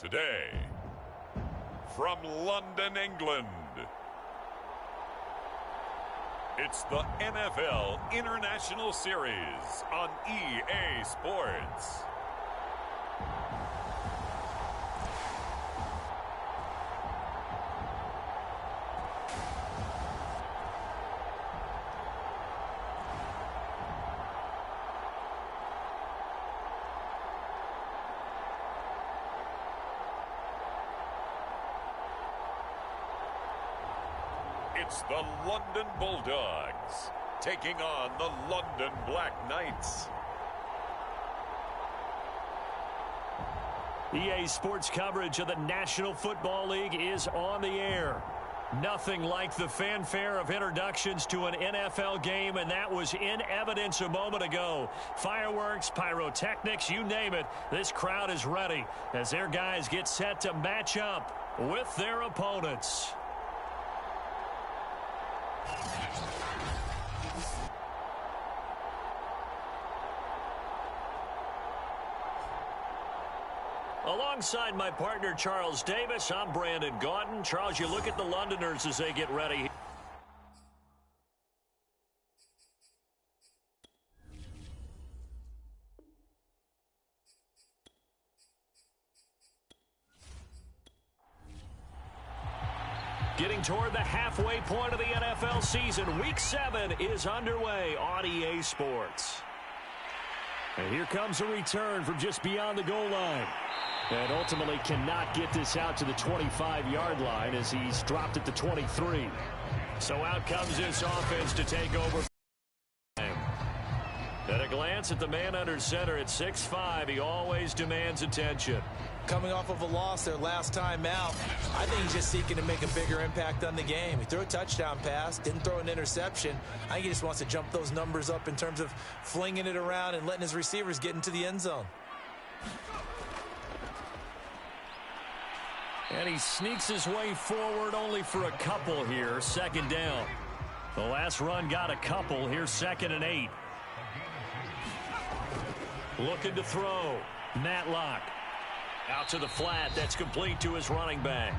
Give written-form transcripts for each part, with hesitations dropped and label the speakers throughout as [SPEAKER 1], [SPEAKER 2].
[SPEAKER 1] Today, from London, England, it's the NFL International Series on EA Sports. It's the London Bulldogs taking on the London Black Knights.
[SPEAKER 2] EA Sports coverage of the National Football League is on the air. Nothing like the fanfare of introductions to an NFL game, and that was in evidence a moment ago. Fireworks, pyrotechnics, you name it. This crowd is ready as their guys get set to match up with their opponents. Alongside my partner, Charles Davis, I'm Brandon Gaudin. Charles, you look at the Londoners as they get ready. Getting toward the halfway point of the NFL season, Week 7 is underway on EA Sports. And here comes a return from just beyond the goal line. And ultimately cannot get this out to the 25-yard line as he's dropped at the 23. So out comes this offense to take over. At a glance at the man under center at 6'5", he always demands attention.
[SPEAKER 3] Coming off of a loss their last time out, I think he's just seeking to make a bigger impact on the game. He threw a touchdown pass, didn't throw an interception. I think he just wants to jump those numbers up in terms of flinging it around and letting his receivers get into the end zone.
[SPEAKER 2] And he sneaks his way forward only for a couple here, second down. The last run got a couple, here's 2nd and 8. Looking to throw, Matlock. Out to the flat, that's complete to his running back.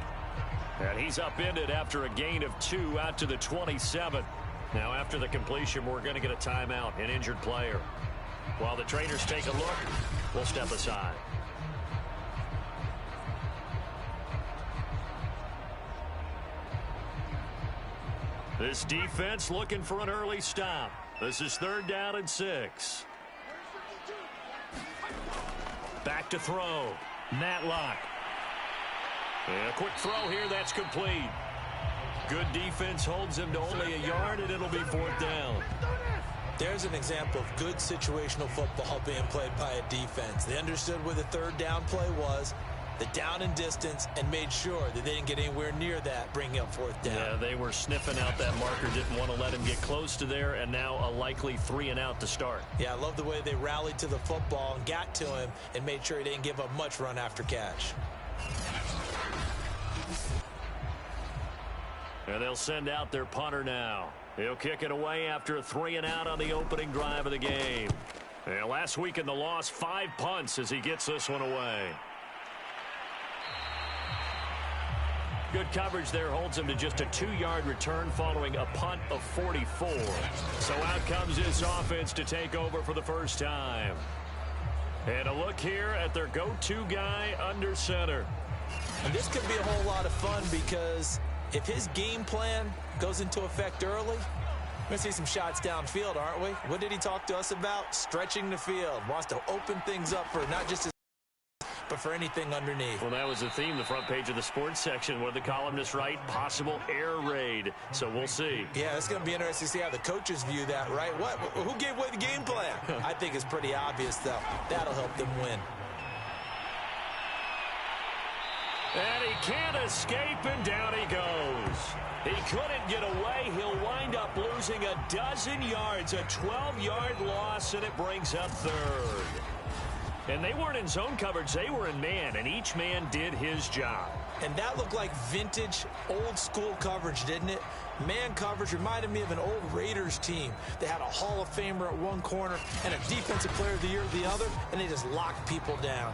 [SPEAKER 2] And he's upended after a gain of 2 out to the 27. Now after the completion, we're going to get a timeout, an injured player. While the trainers take a look, we'll step aside. This defense looking for an early stop. This is 3rd down and 6. Back to throw. Matlock. And a quick throw here, that's complete. Good defense holds him to only a yard, and it'll be 4th down.
[SPEAKER 3] There's an example of good situational football being played by a defense. They understood where the 3rd down play was, the down and distance, and made sure that they didn't get anywhere near that, bringing up 4th down.
[SPEAKER 2] Yeah, they were sniffing out that marker, didn't want to let him get close to there, and now a likely 3 and out to start. Yeah,
[SPEAKER 3] I love the way they rallied to the football and got to him and made sure he didn't give up much run after catch.
[SPEAKER 2] And they'll send out their punter now. He'll kick it away after a 3 and out on the opening drive of the game. And last week in the loss, 5 punts as he gets this one away. Good coverage there holds him to just a 2-yard return following a punt of 44. So out comes this offense to take over for the first time. And a look here at their go-to guy under center.
[SPEAKER 3] And this could be a whole lot of fun because if his game plan goes into effect early, we're going to see some shots downfield, aren't we? What did he talk to us about? Stretching the field. Wants to open things up for not just his but for anything underneath.
[SPEAKER 2] Well, that was the theme, the front page of the sports section. What did the columnists write? Possible air raid. So we'll see.
[SPEAKER 3] Yeah, it's going to be interesting to see how the coaches view that, right? What? Who gave away the game plan? I think it's pretty obvious, though. That'll help them win.
[SPEAKER 2] And he can't escape, and down he goes. He couldn't get away. He'll wind up losing a dozen yards, a 12-yard loss, and it brings up 3rd. And they weren't in zone coverage. They were in man, and each man did his job.
[SPEAKER 3] And that looked like vintage, old-school coverage, didn't it? Man coverage reminded me of an old Raiders team. They had a Hall of Famer at one corner and a Defensive Player of the Year at the other, and they just locked people down.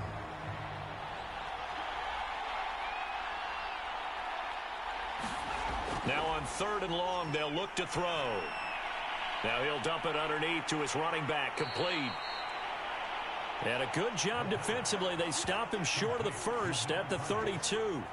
[SPEAKER 2] Now on 3rd and long, they'll look to throw. Now he'll dump it underneath to his running back, complete. And a good job defensively. They stop him short of the first at the 32.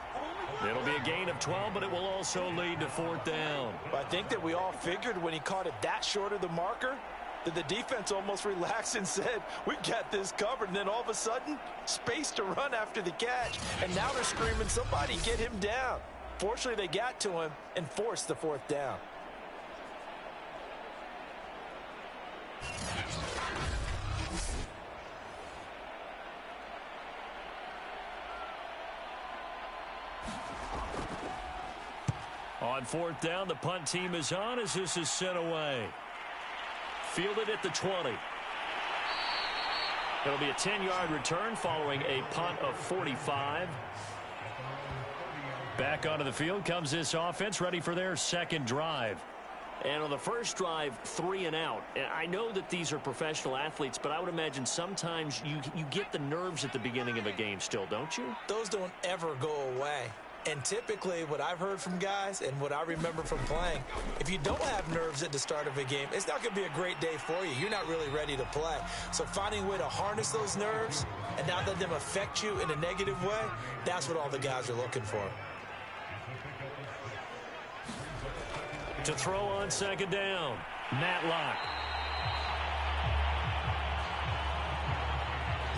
[SPEAKER 2] It'll be a gain of 12, but it will also lead to 4th down.
[SPEAKER 3] I think that we all figured when he caught it that short of the marker that the defense almost relaxed and said, we got this covered. And then all of a sudden, space to run after the catch. And now they're screaming, somebody get him down. Fortunately, they got to him and forced the 4th down.
[SPEAKER 2] On 4th down, the punt team is on as this is sent away. Fielded at the 20. It'll be a 10-yard return following a punt of 45. Back onto the field comes this offense, ready for their second drive. And on the first drive, 3 and out. And I know that these are professional athletes, but I would imagine sometimes you get the nerves at the beginning of a game still, don't you?
[SPEAKER 3] Those don't ever go away. And typically what I've heard from guys and what I remember from playing, if you don't have nerves at the start of a game, it's not going to be a great day for you. You're not really ready to play. So finding a way to harness those nerves and not let them affect you in a negative way, that's what all the guys are looking for.
[SPEAKER 2] To throw on 2nd down, Matlock.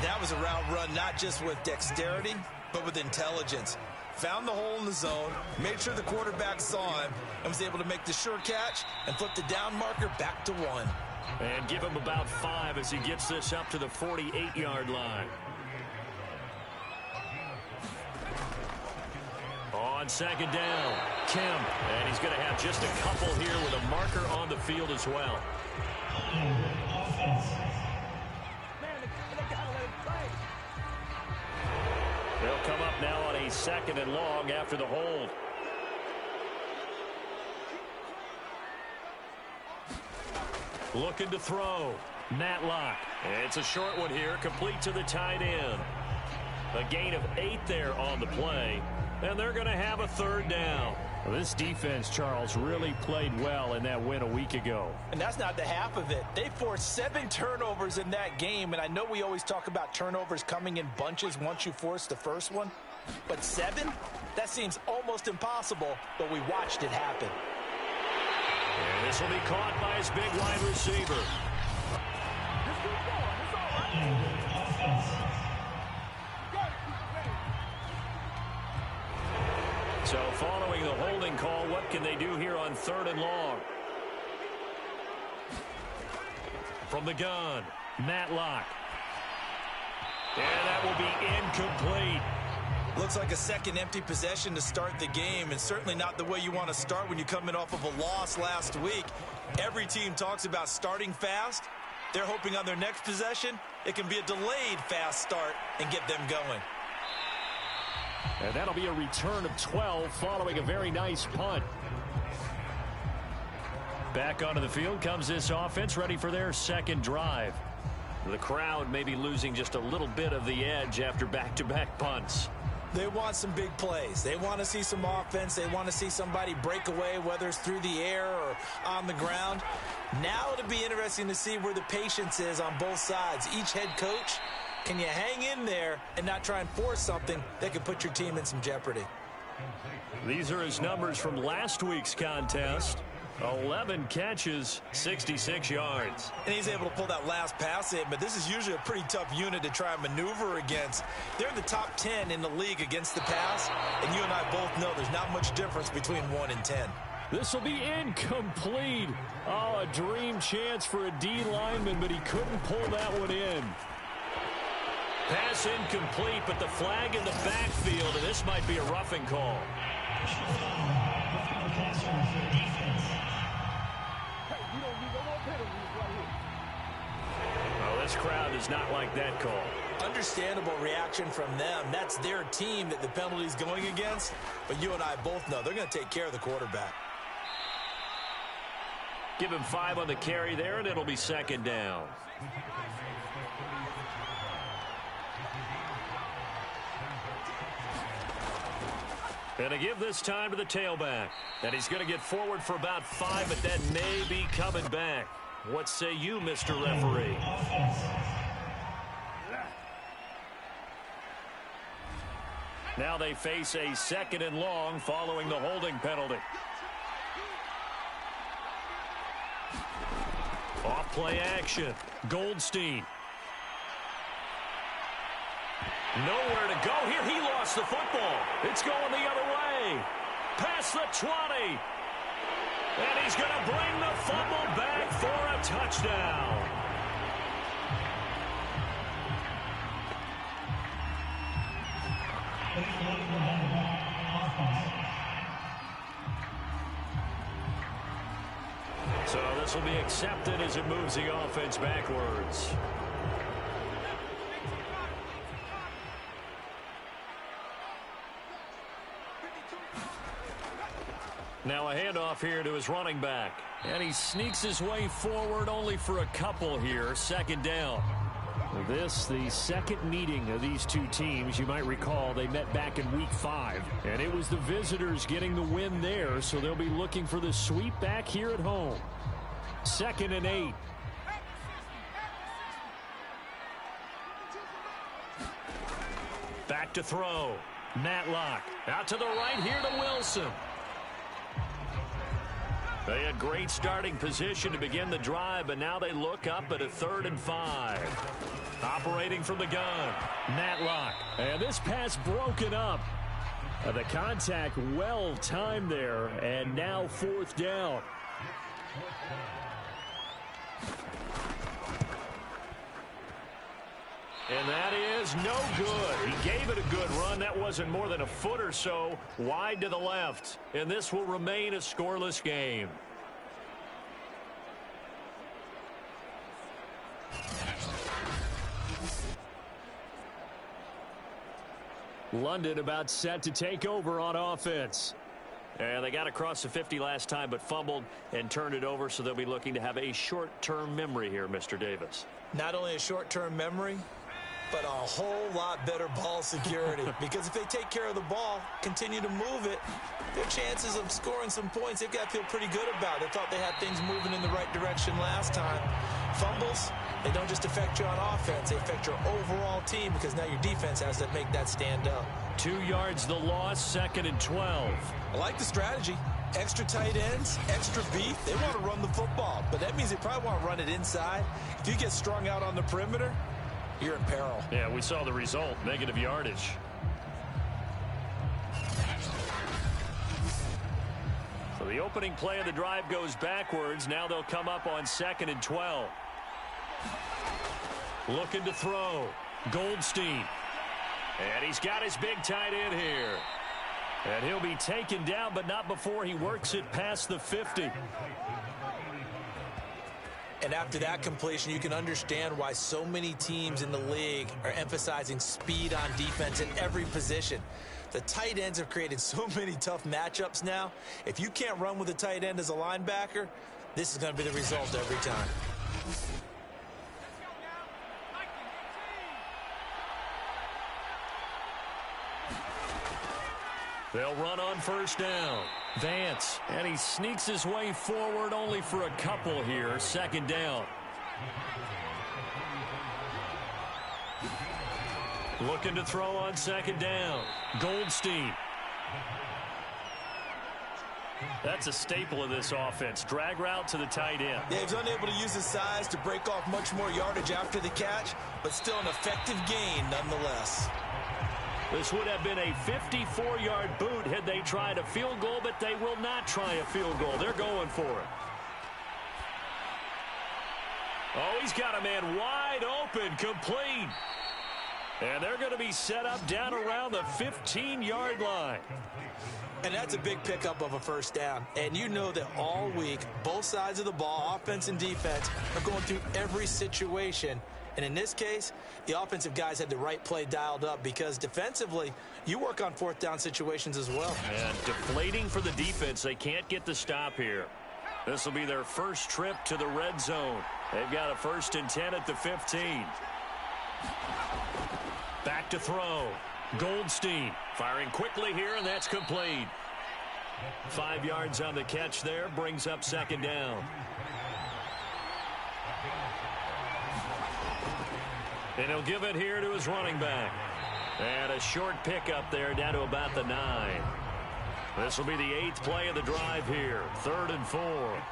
[SPEAKER 3] That was a route run not just with dexterity, but with intelligence. Found the hole in the zone, made sure the quarterback saw him, and was able to make the sure catch and flip the down marker back to 1.
[SPEAKER 2] And give him about 5 as he gets this up to the 48-yard line. On 2nd down, Kemp. And he's going to have just a couple here with a marker on the field as well. They'll come up now on a 2nd and long after the hold. Looking to throw. Matlock. It's a short one here, complete to the tight end. A gain of 8 there on the play. And they're going to have a 3rd down. Well, this defense, Charles, really played well in that win a week ago.
[SPEAKER 3] And that's not the half of it. They forced 7 turnovers in that game, and I know we always talk about turnovers coming in bunches once you force the first one. But 7? That seems almost impossible, but we watched it happen.
[SPEAKER 2] And this will be caught by his big wide receiver. So following the holding call, what can they do here on 3rd and long? From the gun, Matlock. And that will be incomplete.
[SPEAKER 3] Looks like a second empty possession to start the game, and certainly not the way you want to start when you're coming off of a loss last week. Every team talks about starting fast. They're hoping on their next possession, it can be a delayed fast start and get them going.
[SPEAKER 2] And that'll be a return of 12 following a very nice punt. Back onto the field comes this offense, ready for their second drive. The crowd may be losing just a little bit of the edge after back-to-back punts.
[SPEAKER 3] They want some big plays. They want to see some offense. They want to see somebody break away, whether it's through the air or on the ground. Now it'll be interesting to see where the patience is on both sides. Each head coach, can you hang in there and not try and force something that could put your team in some jeopardy?
[SPEAKER 2] These are his numbers from last week's contest. 11 catches, 66 yards.
[SPEAKER 3] And he's able to pull that last pass in, but this is usually a pretty tough unit to try and maneuver against. They're in the top 10 in the league against the pass, and you and I both know there's not much difference between 1 and 10.
[SPEAKER 2] This will be incomplete. Oh, a dream chance for a D lineman, but he couldn't pull that one in. Pass incomplete, but the flag in the backfield, and this might be a roughing call. Well, this crowd does not like that call.
[SPEAKER 3] Understandable reaction from them. That's their team that the penalty's going against, but you and I both know they're going to take care of the quarterback.
[SPEAKER 2] Give him 5 on the carry there, and it'll be second down. And to give this time to the tailback. And he's going to get forward for about 5, but that may be coming back. What say you, Mr. Referee? Now they face a 2nd and long following the holding penalty. Off play action. Goldstein. Nowhere to go here. He lost the football. It's going the other way. Past the 20. And he's going to bring the fumble back for a touchdown. So this will be accepted as it moves the offense backwards. Now a handoff here to his running back. And he sneaks his way forward only for a couple here. 2nd down. This, the second meeting of these two teams. You might recall they met back in week 5. And it was the visitors getting the win there. So they'll be looking for the sweep back here at home. 2nd and 8. Back to throw. Matlock out to the right here to Wilson. They had great starting position to begin the drive, but now they look up at a 3rd and 5. Operating from the gun. Matlock. And this pass broken up. The contact well timed there, and now 4th down. And that is no good. He gave it a good run. That wasn't more than a foot or so wide to the left. And this will remain a scoreless game. London about set to take over on offense. And they got across the 50 last time, but fumbled and turned it over, so they'll be looking to have a short-term memory here, Mr. Davis.
[SPEAKER 3] Not only a short-term memory, but a whole lot better ball security. Because if they take care of the ball, continue to move it, their chances of scoring some points, they've got to feel pretty good about it. They thought they had things moving in the right direction last time. Fumbles, they don't just affect you on offense. They affect your overall team because now your defense has to make that stand up.
[SPEAKER 2] 2 yards the loss, 2nd and 12.
[SPEAKER 3] I like the strategy. Extra tight ends, extra beef. They want to run the football, but that means they probably want to run it inside. If you get strung out on the perimeter, you're in peril.
[SPEAKER 2] Yeah, we saw the result, negative yardage. So the opening play of the drive goes backwards. Now they'll come up on 2nd and 12. Looking to throw. Goldstein. And he's got his big tight end here. And he'll be taken down, but not before he works it past the 50.
[SPEAKER 3] And after that completion, you can understand why so many teams in the league are emphasizing speed on defense in every position. The tight ends have created so many tough matchups now. If you can't run with a tight end as a linebacker, this is going to be the result every time.
[SPEAKER 2] They'll run on 1st down. Vance, and he sneaks his way forward only for a couple here. 2nd down. Looking to throw on 2nd down. Goldstein. That's a staple of this offense. Drag route to the tight end.
[SPEAKER 3] Yeah, he's unable to use his size to break off much more yardage after the catch, but still an effective gain nonetheless.
[SPEAKER 2] This would have been a 54-yard boot had they tried a field goal, but they will not try a field goal. They're going for it. Oh, he's got a man wide open, complete. And they're going to be set up down around the 15-yard line.
[SPEAKER 3] And that's a big pickup of a 1st down. And you know that all week, both sides of the ball, offense and defense, are going through every situation. And in this case, the offensive guys had the right play dialed up because defensively, you work on 4th down situations as well.
[SPEAKER 2] And deflating for the defense. They can't get the stop here. This will be their first trip to the red zone. They've got a 1st and 10 at the 15. Back to throw. Goldstein firing quickly here, and that's complete. 5 yards on the catch there, brings up second down. And he'll give it here to his running back. And a short pickup there down to about the 9. This will be the 8th play of the drive here. 3rd and 4.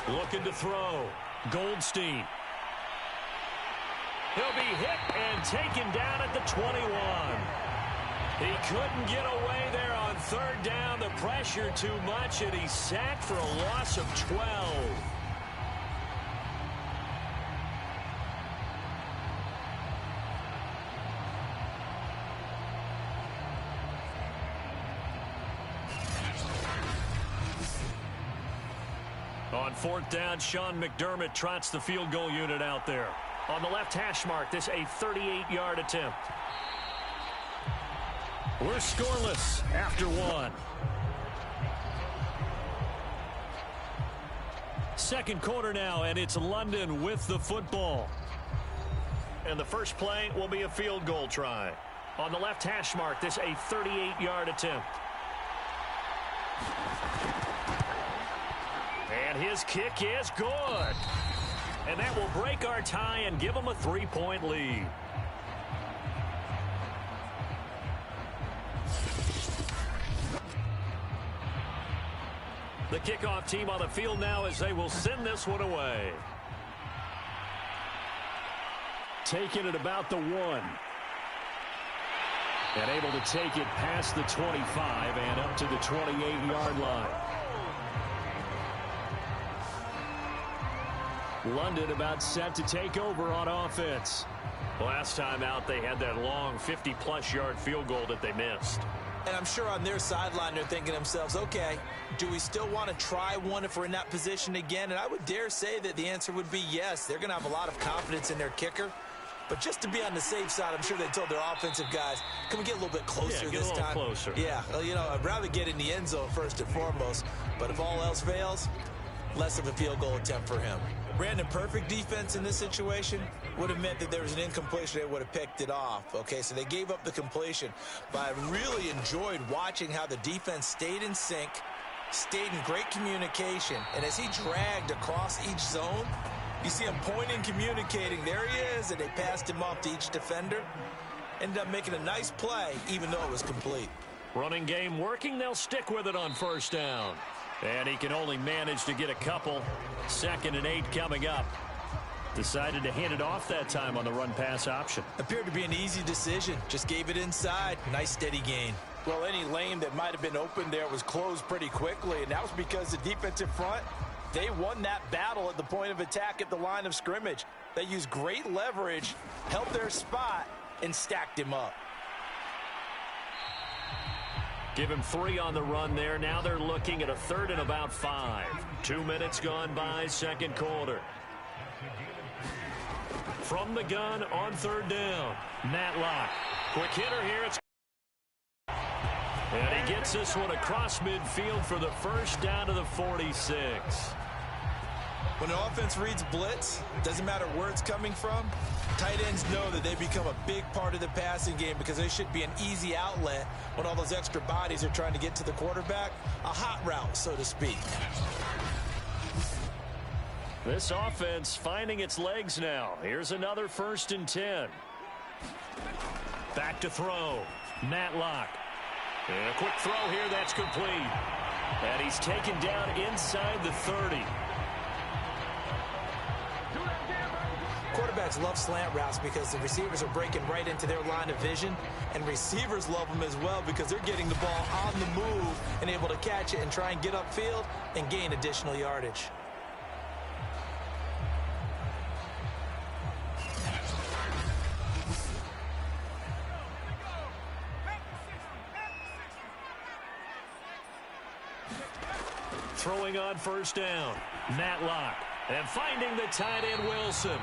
[SPEAKER 2] Looking to throw. Goldstein. He'll be hit and taken down at the 21. He couldn't get away there on 3rd down. The pressure too much, and he's sacked for a loss of 12. On 4th down, Sean McDermott trots the field goal unit out there. On the left hash mark, this a 38-yard attempt. We're scoreless after 1. Second quarter now, and it's London with the football. And the first play will be a field goal try. On the left hash mark, this a 38-yard attempt. And his kick is good. And that will break our tie and give them a 3-point lead. The kickoff team on the field now as they will send this one away. Taking it about the 1. And able to take it past the 25 and up to the 28-yard line. London about set to take over on offense. Last time out, they had that long 50-plus yard field goal that they missed.
[SPEAKER 3] And I'm sure on their sideline, they're thinking to themselves, okay, do we still want to try one if we're in that position again? And I would dare say that the answer would be yes. They're going to have a lot of confidence in their kicker. But just to be on the safe side, I'm sure they told their offensive guys, can we get a little bit closer this time?
[SPEAKER 2] Closer.
[SPEAKER 3] Yeah, well, you know, I'd rather get in the end zone first and foremost. But if all else fails, less of a field goal attempt for him. Brandon, perfect defense in this situation would have meant that there was an incompletion. They would have picked it off. Okay, so they gave up the completion. But I really enjoyed watching how the defense stayed in sync, stayed in great communication. And as he dragged across each zone, you see him pointing, communicating. There he is, and they passed him off to each defender. Ended up making a nice play, even though it was complete.
[SPEAKER 2] Running game working. They'll stick with it on 1st down. And he can only manage to get a couple. 2nd and 8 coming up. Decided to hand it off that time on the run-pass option.
[SPEAKER 3] Appeared to be an easy decision. Just gave it inside. Nice steady gain.
[SPEAKER 4] Well, any lane that might have been open there was closed pretty quickly, and that was because the defensive front, they won that battle at the point of attack at the line of scrimmage. They used great leverage, held their spot, and stacked him up.
[SPEAKER 2] Give him 3 on the run there. Now they're looking at a 3rd and about 5. 2 minutes gone by, 2nd quarter. From the gun on 3rd down. Matlock. Quick hitter here. It's and he gets this one across midfield for the first down to the 46.
[SPEAKER 3] When the offense reads blitz, doesn't matter where it's coming from, tight ends know that they become a big part of the passing game because they should be an easy outlet when all those extra bodies are trying to get to the quarterback. A hot route, so to speak.
[SPEAKER 2] This offense finding its legs now. Here's another 1st and 10. Back to throw. Matlock. And a quick throw here, that's complete. And he's taken down inside the 30.
[SPEAKER 3] Quarterbacks love slant routes because the receivers are breaking right into their line of vision, and receivers love them as well because they're getting the ball on the move and able to catch it and try and get upfield and gain additional yardage.
[SPEAKER 2] Throwing on 1st down. Matlock. And finding the tight end Wilson.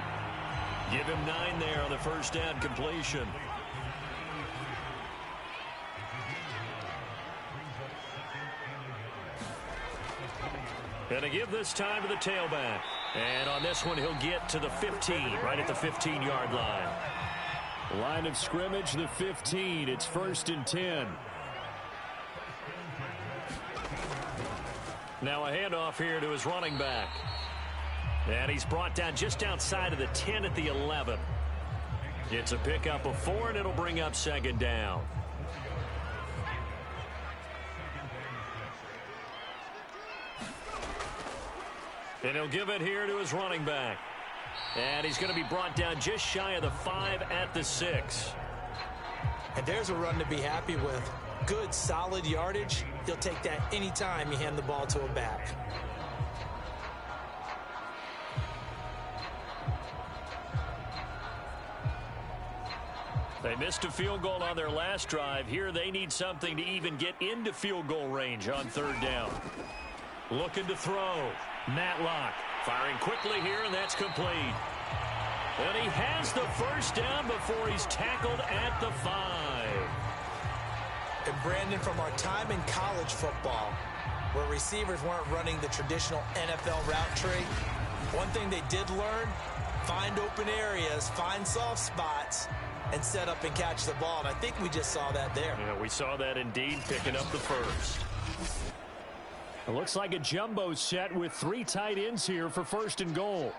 [SPEAKER 2] Give him 9 there on the 1st down completion. And to give this time to the tailback. And on this one, he'll get to the 15, right at the 15-yard line. Line of scrimmage, the 15. It's 1st and 10. Now a handoff here to his running back. And he's brought down just outside of the 10 at the 11. It's a pickup of 4, and it'll bring up 2nd down. And he'll give it here to his running back. And he's going to be brought down just shy of the 5 at the 6.
[SPEAKER 3] And there's a run to be happy with. Good, solid yardage. He'll take that anytime you hand the ball to a back.
[SPEAKER 2] They missed a field goal on their last drive. Here they need something to even get into field goal range on 3rd down. Looking to throw. Matlock firing quickly here, and that's complete. And he has the 1st down before he's tackled at the 5.
[SPEAKER 3] And Brandon, from our time in college football, where receivers weren't running the traditional NFL route tree, one thing they did learn, find open areas, find soft spots, and set up and catch the ball. And I think we just saw that there.
[SPEAKER 2] Yeah, we saw that indeed, picking up the 1st. It looks like a jumbo set with 3 tight ends here for 1st and goal.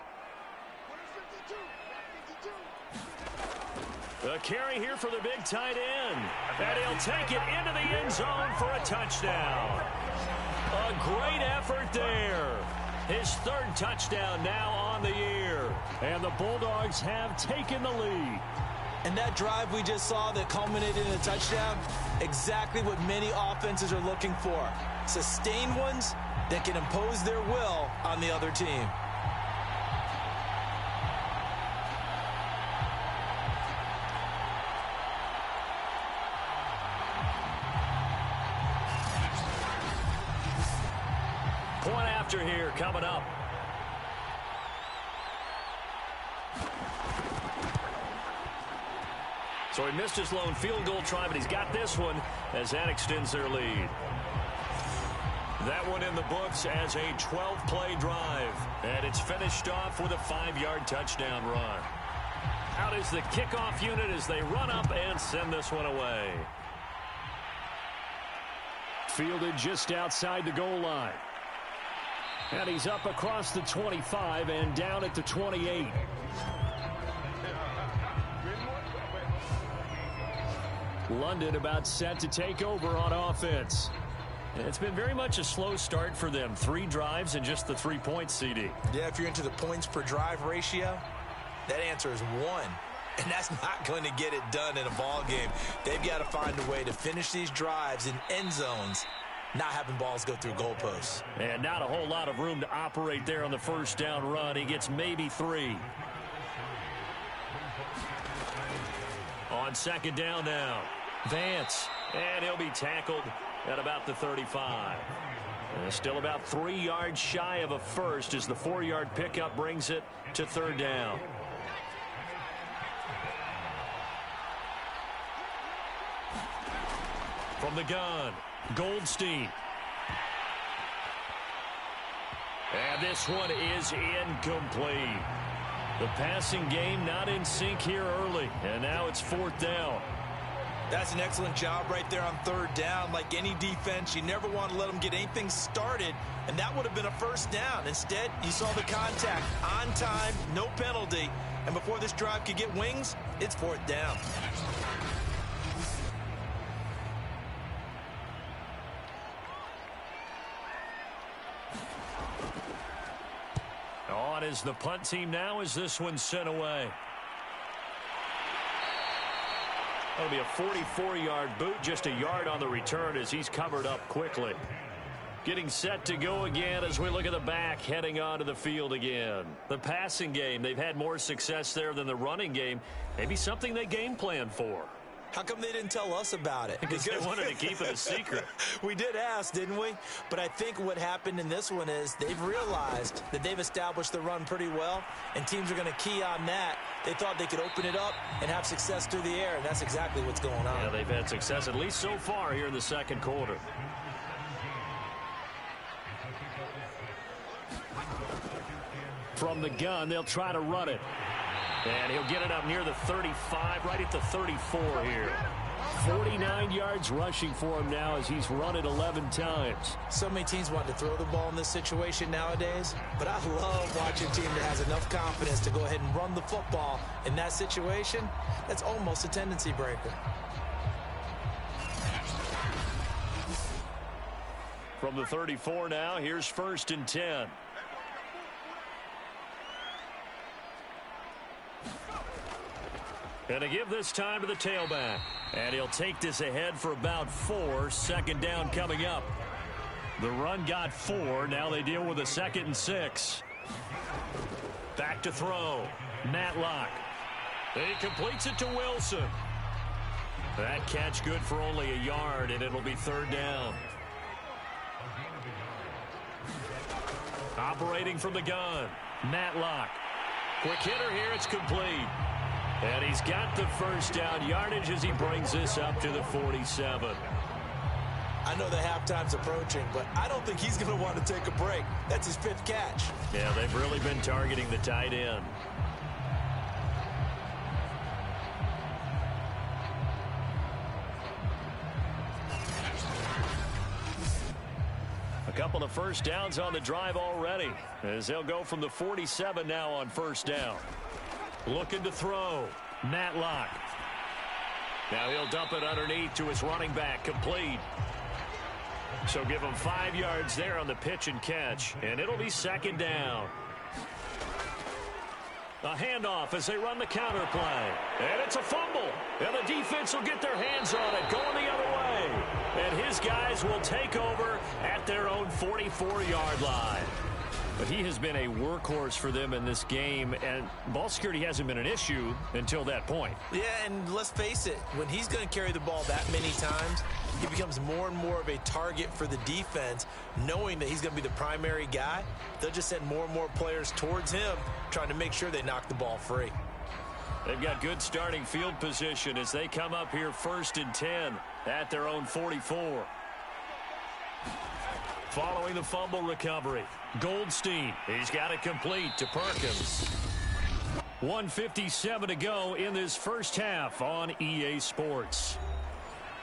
[SPEAKER 2] The carry here for the big tight end. And he'll take it into the end zone for a touchdown. A great effort there. His 3rd touchdown now on the year. And the Bulldogs have taken the lead.
[SPEAKER 3] And that drive we just saw that culminated in a touchdown, exactly what many offenses are looking for. Sustained ones that can impose their will on the other team.
[SPEAKER 2] Point after here coming up. So he missed his lone field goal try, but he's got this one as that extends their lead. That one in the books as a 12-play drive. And it's finished off with a 5-yard touchdown run. Out is the kickoff unit as they run up and send this one away. Fielded just outside the goal line. And he's up across the 25 and down at the 28. London about set to take over on offense. It's been very much a slow start for them. 3 drives and just the 3 points, CD.
[SPEAKER 3] Yeah, if you're into the points per drive ratio, that answer is 1. And that's not going to get it done in a ball game. They've got to find a way to finish these drives in end zones, not having balls go through goalposts.
[SPEAKER 2] And not a whole lot of room to operate there on the 1st down run. He gets maybe 3. On 2nd down now. Vance. And he'll be tackled at about the 35. And still about 3 yards shy of a first as the 4-yard pickup brings it to 3rd down. From the gun, Goldstein. And this one is incomplete. The passing game not in sync here early, and now it's 4th down.
[SPEAKER 3] That's an excellent job right there on 3rd down. Like any defense, you never want to let them get anything started, and that would have been a 1st down. Instead, you saw the contact on time, no penalty, and before this drive could get wings, it's 4th down.
[SPEAKER 2] On is the punt team now as this one's sent away. That'll be a 44-yard boot, just a yard on the return as he's covered up quickly. Getting set to go again as we look at the back, heading onto the field again. The passing game, they've had more success there than the running game. Maybe something they game plan for.
[SPEAKER 3] How come they didn't tell us about it?
[SPEAKER 2] Because they wanted to keep it a secret.
[SPEAKER 3] We did ask, didn't we? But I think what happened in this one is they've realized that they've established the run pretty well, and teams are going to key on that. They thought they could open it up and have success through the air, and that's exactly what's going on.
[SPEAKER 2] Yeah, they've had success, at least so far, here in the 2nd quarter. From the gun, they'll try to run it. And he'll get it up near the 35, right at the 34 here. 49 yards rushing for him now as he's run it 11 times.
[SPEAKER 3] So many teams want to throw the ball in this situation nowadays, but I love watching a team that has enough confidence to go ahead and run the football in that situation. That's almost a tendency breaker.
[SPEAKER 2] From the 34 now, here's 1st and 10. Going to give this time to the tailback. And he'll take this ahead for about 4. 2nd down coming up. The run got 4. Now they deal with a 2nd and 6. Back to throw. Matlock. He completes it to Wilson. That catch good for only a yard, and it'll be 3rd down. Operating from the gun. Matlock. Quick hitter here. It's complete. And he's got the 1st down yardage as he brings this up to the 47.
[SPEAKER 3] I know the halftime's approaching, but I don't think he's going to want to take a break. That's his 5th catch.
[SPEAKER 2] Yeah, they've really been targeting the tight end. A couple of 1st downs on the drive already, as they'll go from the 47 now on 1st down. Looking to throw. Matlock. Now he'll dump it underneath to his running back. Complete. So give him 5 yards there on the pitch and catch. And it'll be 2nd down. A handoff as they run the counter play. And it's a fumble. And the defense will get their hands on it, going the other way. And his guys will take over at their own 44-yard line. But he has been a workhorse for them in this game, and ball security hasn't been an issue until that point.
[SPEAKER 3] Yeah, and let's face it, when he's going to carry the ball that many times, he becomes more and more of a target for the defense, knowing that he's going to be the primary guy. They'll just send more and more players towards him, trying to make sure they knock the ball free.
[SPEAKER 2] They've got good starting field position as they come up here 1st and 10 at their own 44. Following the fumble recovery, Goldstein. He's got it complete to Perkins. 1:57 to go in this 1st half on EA Sports.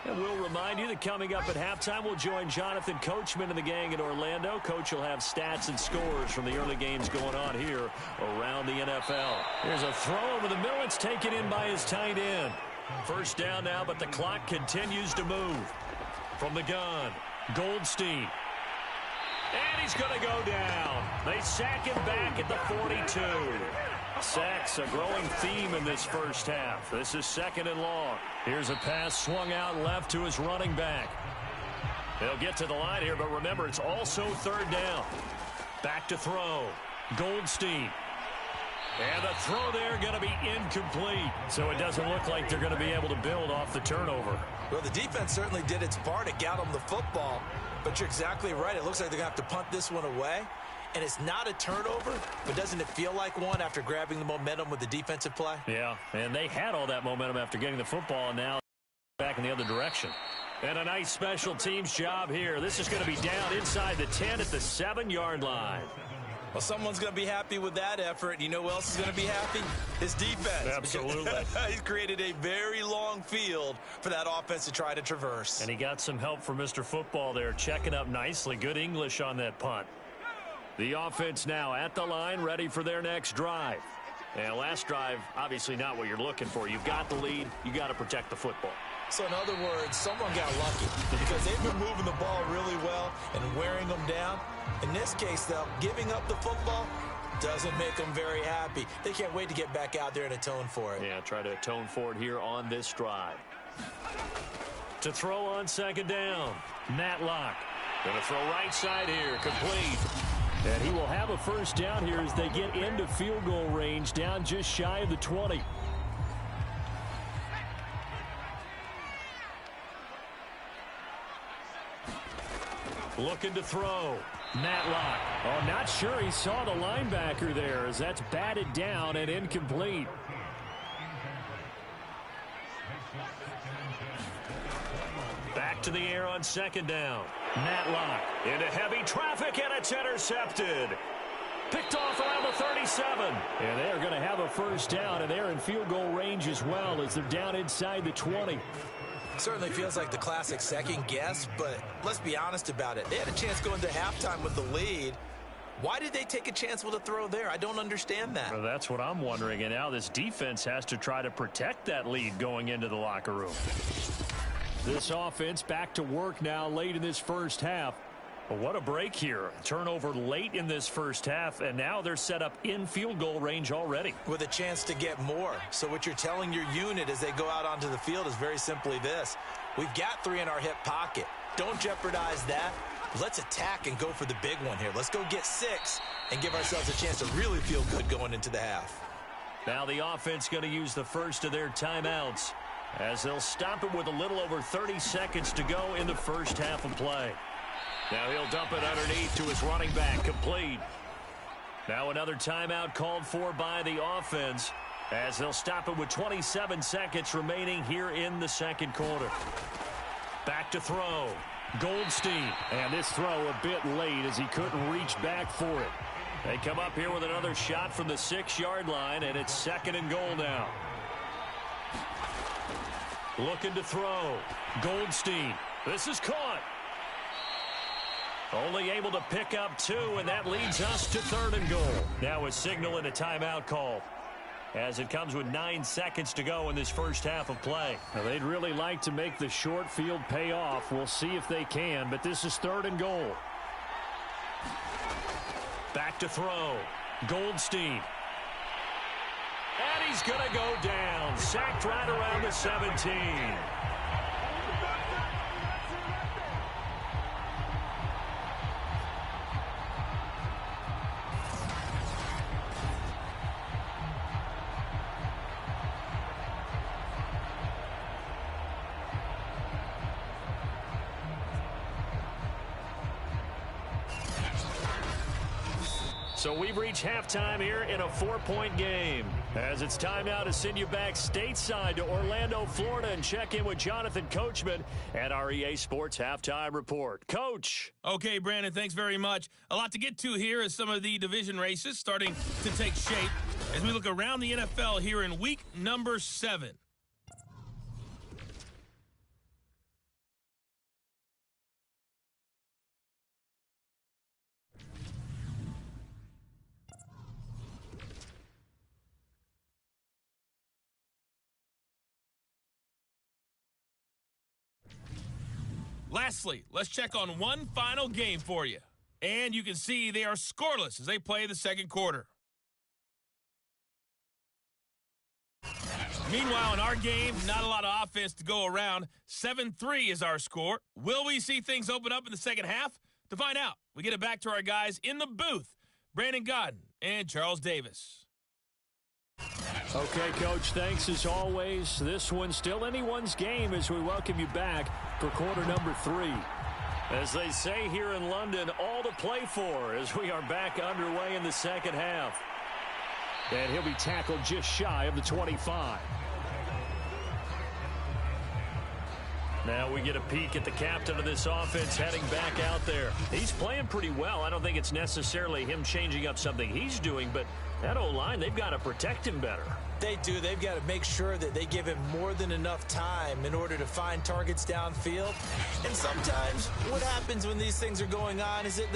[SPEAKER 2] And we'll remind you that coming up at halftime, we'll join Jonathan Coachman and the gang in Orlando. Coach will have stats and scores from the early games going on here around the NFL. Here's a throw over the middle. It's taken in by his tight end. 1st down now, but the clock continues to move. From the gun, Goldstein. And he's going to go down. They sack him back at the 42. Sacks a growing theme in this 1st half. This is 2nd and long. Here's a pass swung out left to his running back. They'll get to the line here, but remember, it's also 3rd down. Back to throw. Goldstein. And the throw there going to be incomplete. So it doesn't look like they're going to be able to build off the turnover.
[SPEAKER 3] Well, the defense certainly did its part to get them the football. But you're exactly right. It looks like they're going to have to punt this one away. And it's not a turnover, but doesn't it feel like one after grabbing the momentum with the defensive play?
[SPEAKER 2] Yeah, and they had all that momentum after getting the football, and now back in the other direction. And a nice special teams job here. This is going to be down inside the 10 at the 7-yard line.
[SPEAKER 3] Well, someone's going to be happy with that effort. You know who else is going to be happy? His defense.
[SPEAKER 2] Absolutely.
[SPEAKER 3] He's created a very long field for that offense to try to traverse.
[SPEAKER 2] And he got some help from Mr. Football there, checking up nicely. Good English on that punt. The offense now at the line, ready for their next drive. And last drive, obviously not what you're looking for. You've got the lead. You got to protect the football.
[SPEAKER 3] So in other words, someone got lucky because they've been moving the ball really well and wearing them down. In this case, though, giving up the football doesn't make them very happy. They can't wait to get back out there and atone for it.
[SPEAKER 2] Yeah, try to atone for it here on this drive. To throw on 2nd down, Matlock. Going to throw right side here, complete. And he will have a 1st down here as they get into field goal range, down just shy of the 20. Looking to throw. Matlock. Oh, not sure he saw the linebacker there as that's batted down and incomplete. Back to the air on 2nd down. Matlock into heavy traffic, and it's intercepted. Picked off around the 37. And they're going to have a first down, and they're in field goal range as well as they're down inside the 20.
[SPEAKER 3] Certainly feels like the classic second guess, but let's be honest about it. They had a chance going to halftime with the lead. Why did they take a chance with a throw there? I don't understand that.
[SPEAKER 2] Well, that's what I'm wondering, and now this defense has to try to protect that lead going into the locker room. This offense back to work now late in this first half. But what a break here. Turnover late in this first half, and now they're set up in field goal range already.
[SPEAKER 3] With a chance to get more. So what you're telling your unit as they go out onto the field is very simply this. We've got 3 in our hip pocket. Don't jeopardize that. Let's attack and go for the big one here. Let's go get 6 and give ourselves a chance to really feel good going into the half.
[SPEAKER 2] Now the offense going to use the first of their timeouts as they'll stop it with a little over 30 seconds to go in the first half of play. Now he'll dump it underneath to his running back, complete. Now another timeout called for by the offense as they'll stop it with 27 seconds remaining here in the second quarter. Back to throw. Goldstein. And this throw a bit late as he couldn't reach back for it. They come up here with another shot from the 6-yard line, and it's 2nd and goal now. Looking to throw. Goldstein. This is caught. Only able to pick up 2, and that leads us to 3rd and goal. Now a signal and a timeout call as it comes with 9 seconds to go in this first half of play. Now, they'd really like to make the short field pay off. We'll see if they can, but this is 3rd and goal. Back to throw. Goldstein. And he's going to go down. Sacked right around the 17. So we've reached halftime here in a 4-point game. As it's time now to send you back stateside to Orlando, Florida, and check in with Jonathan Coachman at our EA Sports Halftime Report. Coach.
[SPEAKER 5] Okay, Brandon, thanks very much. A lot to get to here as some of the division races starting to take shape as we look around the NFL here in week number 7. Lastly, let's check on one final game for you. And you can see they are scoreless as they play the second quarter. Meanwhile, in our game, not a lot of offense to go around. 7-3 is our score. Will we see things open up in the second half? To find out, we get it back to our guys in the booth, Brandon Godden and Charles Davis.
[SPEAKER 2] Okay, Coach, thanks as always. This one's still anyone's game as we welcome you back for quarter number 3. As they say here in London, all to play for as we are back underway in the second half. And he'll be tackled just shy of the 25. Now we get a peek at the captain of this offense heading back out there. He's playing pretty well. I don't think it's necessarily him changing up something he's doing, but that O-line, they've got to protect him better.
[SPEAKER 3] They do. They've got to make sure that they give him more than enough time in order to find targets downfield. And sometimes what happens when these things are going on is that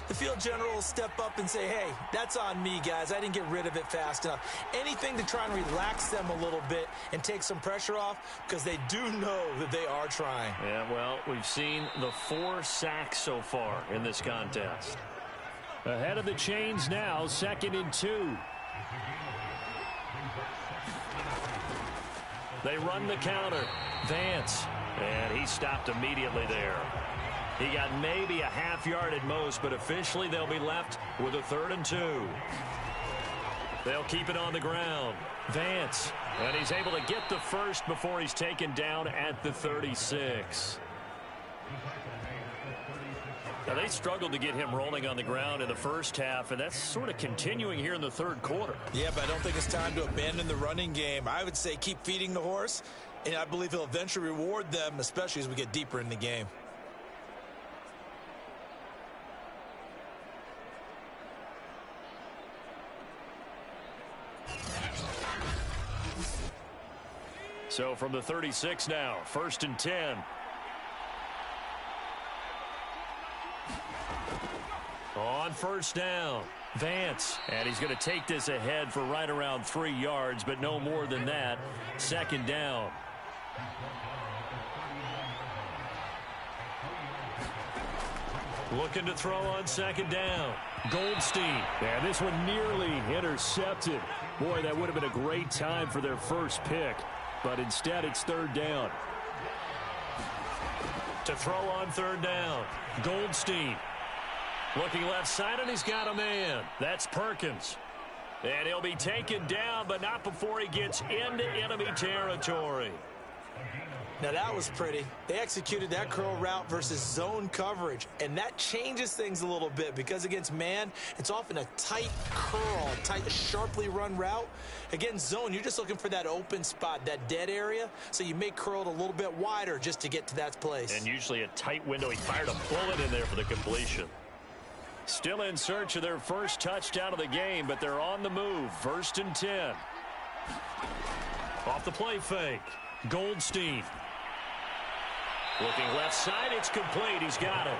[SPEAKER 3] the field general will step up and say, hey, that's on me, guys. I didn't get rid of it fast enough. Anything to try and relax them a little bit and take some pressure off because they do know that they are trying.
[SPEAKER 2] Yeah, well, we've seen the 4 sacks so far in this contest. Ahead of the chains now, 2nd and 2. They run the counter. Vance. And he stopped immediately there. He got maybe a half yard at most, but officially they'll be left with a 3rd and 2. They'll keep it on the ground. Vance. And he's able to get the first before he's taken down at the 36. Now, they struggled to get him rolling on the ground in the first half, and that's sort of continuing here in the third quarter.
[SPEAKER 3] Yeah, but I don't think it's time to abandon the running game. I would say keep feeding the horse, and I believe he'll eventually reward them, especially as we get deeper in the game.
[SPEAKER 2] So from the 36 now, 1st and 10. On 1st down, Vance. And he's going to take this ahead for right around 3 yards, but no more than that. 2nd down. Looking to throw on 2nd down. Goldstein. And this one nearly intercepted. Boy, that would have been a great time for their first pick. But instead, it's 3rd down. To throw on 3rd down. Goldstein. Looking left side, and he's got a man. That's Perkins. And he'll be taken down, but not before he gets into enemy territory.
[SPEAKER 3] Now, that was pretty. They executed that curl route versus zone coverage, and that changes things a little bit because against man, it's often a tight curl, tight, sharply run route. Against zone, you're just looking for that open spot, that dead area, so you may curl it a little bit wider just to get to that place.
[SPEAKER 2] And usually a tight window. He fired a bullet in there for the completion. Still in search of their first touchdown of the game, but they're on the move. 1st and 10. Off the play fake. Goldstein. Looking left side, it's complete. He's got it.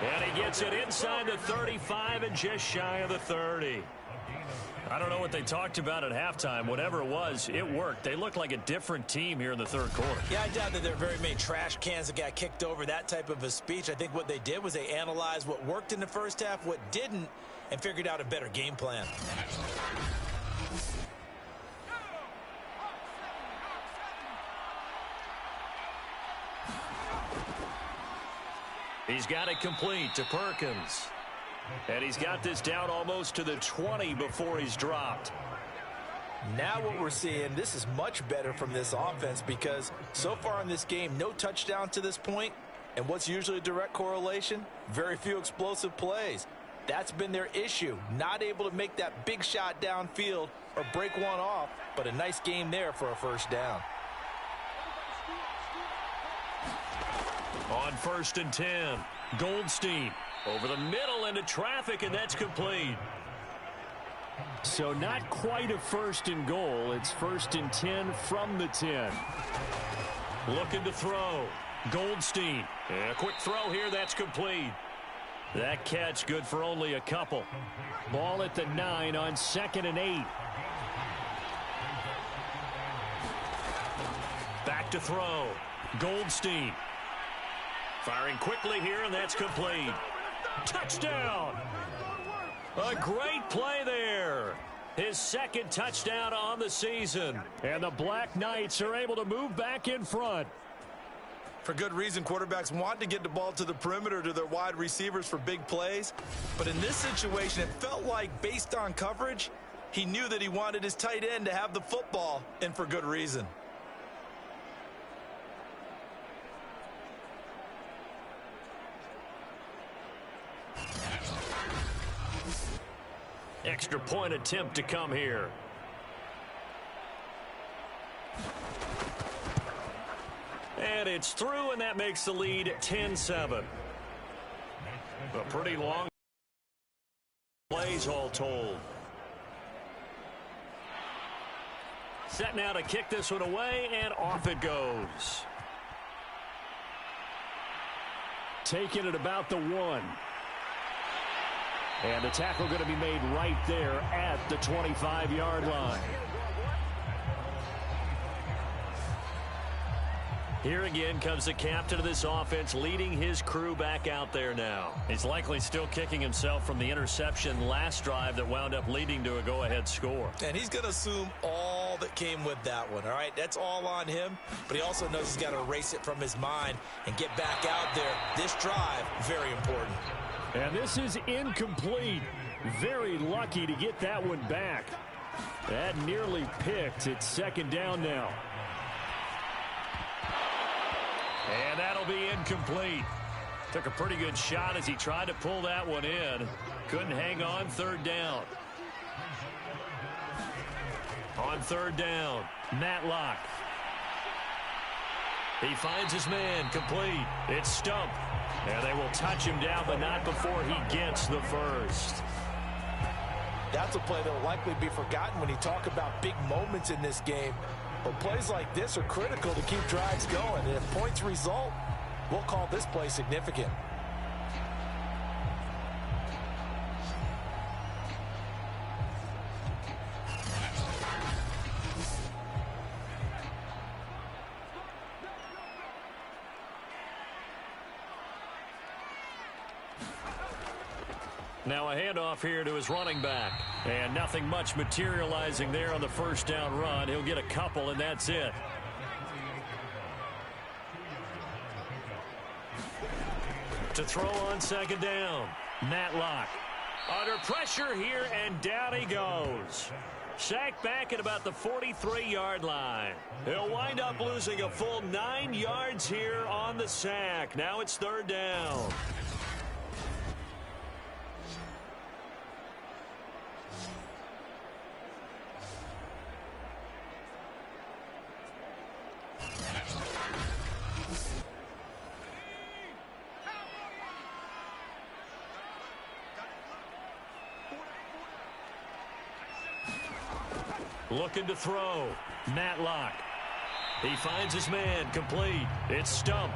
[SPEAKER 2] And he gets it inside the 35 and just shy of the 30. I don't know what they talked about at halftime. Whatever it was, it worked. They look like a different team here in the 3rd quarter.
[SPEAKER 3] Yeah, I doubt that there are very many trash cans that got kicked over, that type of a speech. I think what they did was they analyzed what worked in the first half, what didn't, and figured out a better game plan.
[SPEAKER 2] He's got it complete to Perkins. And he's got this down almost to the 20 before he's dropped.
[SPEAKER 4] Now what we're seeing, this is much better from this offense because so far in this game, no touchdown to this point. And what's usually a direct correlation? Very few explosive plays. That's been their issue. Not able to make that big shot downfield or break one off, but a nice game there for a 1st down.
[SPEAKER 2] On 1st and 10, Goldstein over the middle into traffic, and that's complete. So not quite a 1st and goal. It's 1st and 10 from the 10. Looking to throw. Goldstein. And a quick throw here. That's complete. That catch good for only a couple. Ball at the 9 on 2nd and 8. Back to throw. Goldstein. Firing quickly here, and that's complete. Touchdown! A great play there. His 2nd touchdown on the season. And the Black Knights are able to move back in front.
[SPEAKER 4] For good reason, quarterbacks want to get the ball to the perimeter to their wide receivers for big plays. But in this situation, it felt like based on coverage, he knew that he wanted his tight end to have the football, and for good reason.
[SPEAKER 2] Extra point attempt to come here. And it's through, and that makes the lead 10-7. A pretty long plays all told. Set now to kick this one away, and off it goes. Taking it about the 1. And the tackle going to be made right there at the 25-yard line. Here again comes the captain of this offense, leading his crew back out there now. He's likely still kicking himself from the interception last drive that wound up leading to a go-ahead score.
[SPEAKER 3] And he's going to assume all that came with that one, all right? That's all on him, but he also knows he's got to erase it from his mind and get back out there. This drive, very important.
[SPEAKER 2] And this is incomplete. Very lucky to get that one back. That nearly picked. It's 2nd down now. And that'll be incomplete. Took a pretty good shot as he tried to pull that one in. Couldn't hang on. 3rd down. On 3rd down, Matlock. He finds his man, complete. It's Stump. And they will touch him down, but not before he gets the first.
[SPEAKER 4] That's a play that will likely be forgotten when you talk about big moments in this game. But plays like this are critical to keep drives going. And if points result, we'll call this play significant.
[SPEAKER 2] Now a handoff here to his running back. And nothing much materializing there on the first down run. He'll get a couple, and that's it. To throw on second down, Matlock. Under pressure here, and down he goes. Sacked back at about the 43-yard line. He'll wind up losing a full 9 yards here on the sack. Now it's third down. Looking to throw. Matlock. He finds his man. Complete. It's Stump.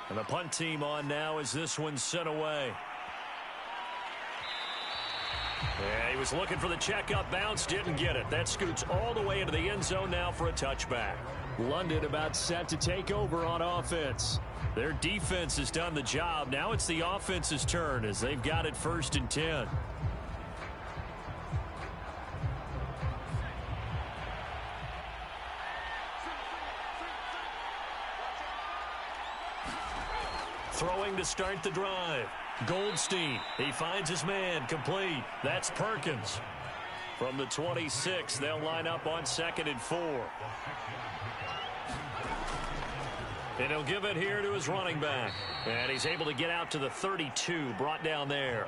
[SPEAKER 2] And the punt team on now as this one's sent away. Yeah, he was looking for the checkup bounce, didn't get it. That scoots all the way into the end zone now for a touchback. London about set to take over on offense. Their defense has done the job. Now it's the offense's turn as they've got it 1st and 10. Throwing to start the drive. Goldstein. He finds his man. Complete. That's Perkins. From the 26, they'll line up on 2nd and 4. And he'll give it here to his running back. And he's able to get out to the 32, brought down there.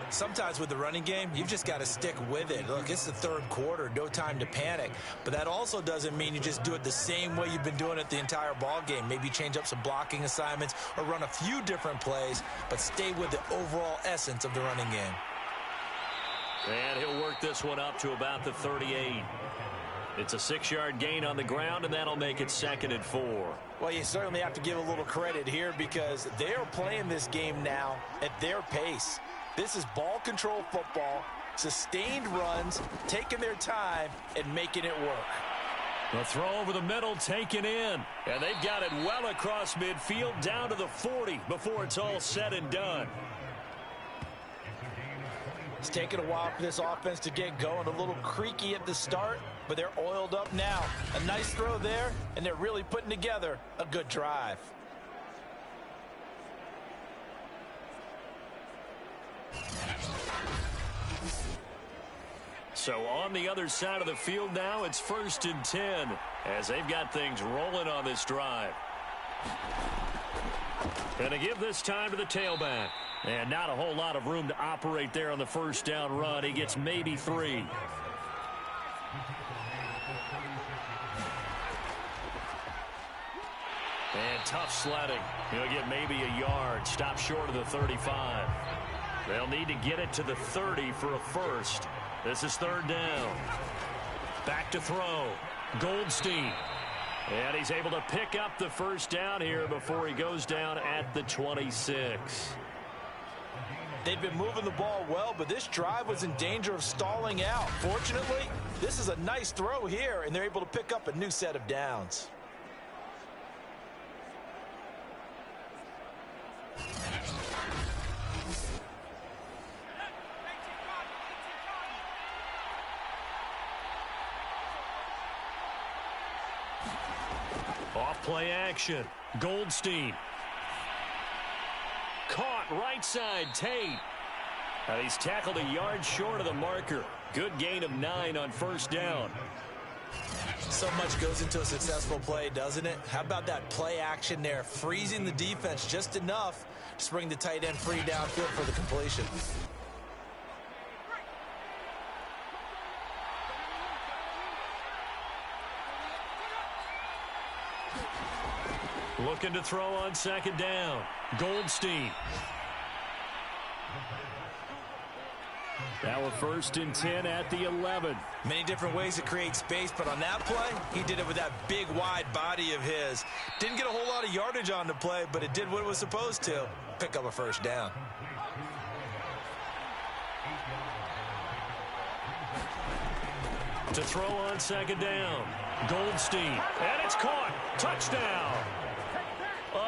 [SPEAKER 3] Sometimes with the running game, you've just got to stick with it. Look, it's the third quarter, no time to panic. But that also doesn't mean you just do it the same way you've been doing it the entire ball game. Maybe change up some blocking assignments or run a few different plays, but stay with the overall essence of the running game.
[SPEAKER 2] And he'll work this one up to about the 38. It's a 6-yard gain on the ground, and that'll make it 2nd and 4.
[SPEAKER 4] Well, you certainly have to give a little credit here because they're playing this game now at their pace. This is ball control football, sustained runs, taking their time, and making it work.
[SPEAKER 2] The throw over the middle taken in, and they've got it well across midfield down to the 40 before it's all said and done.
[SPEAKER 4] It's taken a while for this offense to get going. A little creaky at the start, but they're oiled up now. A nice throw there, and they're really putting together a good drive.
[SPEAKER 2] So on the other side of the field now, it's 1st and 10 as they've got things rolling on this drive. And to give this time to the tailback. And not a whole lot of room to operate there on the first down run. He gets maybe 3. And tough sledding. He'll get maybe a yard. Stop short of the 35. They'll need to get it to the 30 for a first. This is 3rd down. Back to throw. Goldstein. And he's able to pick up the first down here before he goes down at the 26.
[SPEAKER 4] They've been moving the ball well, but this drive was in danger of stalling out. Fortunately, this is a nice throw here, and they're able to pick up a new set of downs.
[SPEAKER 2] Off play action. Goldstein. Caught right side, Tate. And he's tackled a yard short of the marker. Good gain of 9 on first down.
[SPEAKER 3] So much goes into a successful play, doesn't it? How about that play action there? Freezing the defense just enough to bring the tight end free downfield for the completion.
[SPEAKER 2] Looking to throw on second down. Goldstein. Now a 1st and 10 at the 11.
[SPEAKER 3] Many different ways to create space, but on that play, he did it with that big, wide body of his. Didn't get a whole lot of yardage on the play, but it did what it was supposed to. Pick up a 1st down.
[SPEAKER 2] To throw on 2nd down. Goldstein. And it's caught. Touchdown.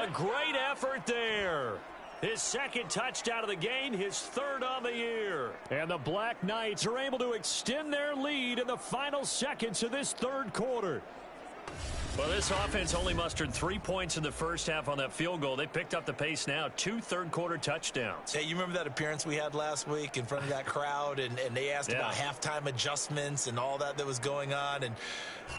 [SPEAKER 2] A great effort there. His 2nd touchdown of the game, his 3rd on the year. And the Black Knights are able to extend their lead in the final seconds of this 3rd quarter. Well, this offense only mustered 3 points in the first half on that field goal. They picked up the pace now. 2 third-quarter touchdowns.
[SPEAKER 3] Hey, you remember that appearance we had last week in front of that crowd, and they asked about halftime adjustments and all that was going on. And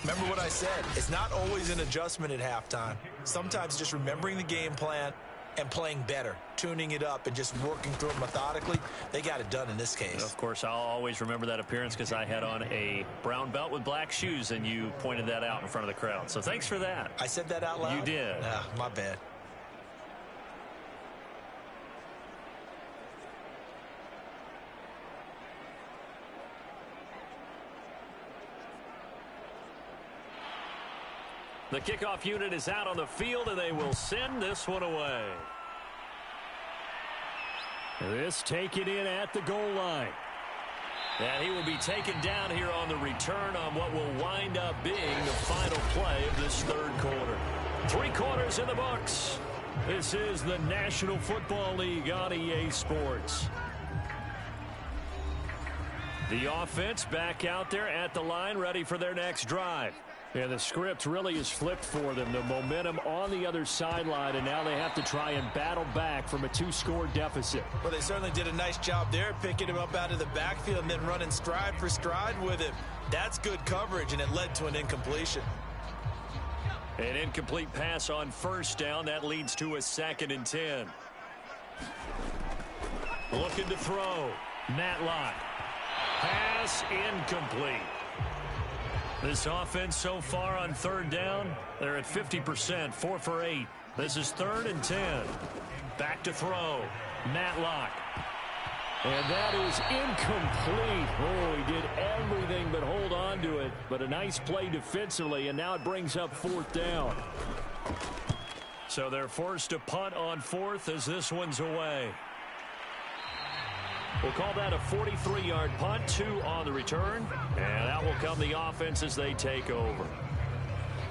[SPEAKER 3] remember what I said. It's not always an adjustment at halftime. Sometimes just remembering the game plan and playing better, tuning it up, and just working through it methodically. They got it done in this case.
[SPEAKER 2] Of course, I'll always remember that appearance because I had on a brown belt with black shoes, and you pointed that out in front of the crowd. So thanks for that.
[SPEAKER 3] I said that out loud?
[SPEAKER 2] You did.
[SPEAKER 3] Ah, my bad.
[SPEAKER 2] The kickoff unit is out on the field, and they will send this one away. This taken in at the goal line. And he will be taken down here on the return on what will wind up being the final play of this 3rd quarter. 3 quarters in the books. This is the National Football League on EA Sports. The offense back out there at the line, ready for their next drive. Yeah, the script really is flipped for them. The momentum on the other sideline, and now they have to try and battle back from a 2-score deficit.
[SPEAKER 3] Well, they certainly did a nice job there, picking him up out of the backfield and then running stride for stride with him. That's good coverage, and it led to an incompletion.
[SPEAKER 2] An incomplete pass on 1st down. That leads to a 2nd and 10. Looking to throw. Matlock. Pass incomplete. This offense so far on 3rd down, they're at 50%, 4 for 8. This is 3rd and 10. Back to throw. Matlock. And that is incomplete. Oh, he did everything but hold on to it. But a nice play defensively, and now it brings up 4th down. So they're forced to punt on 4th as this one's away. We'll call that a 43-yard punt, 2 on the return. And that will come the offense as they take over.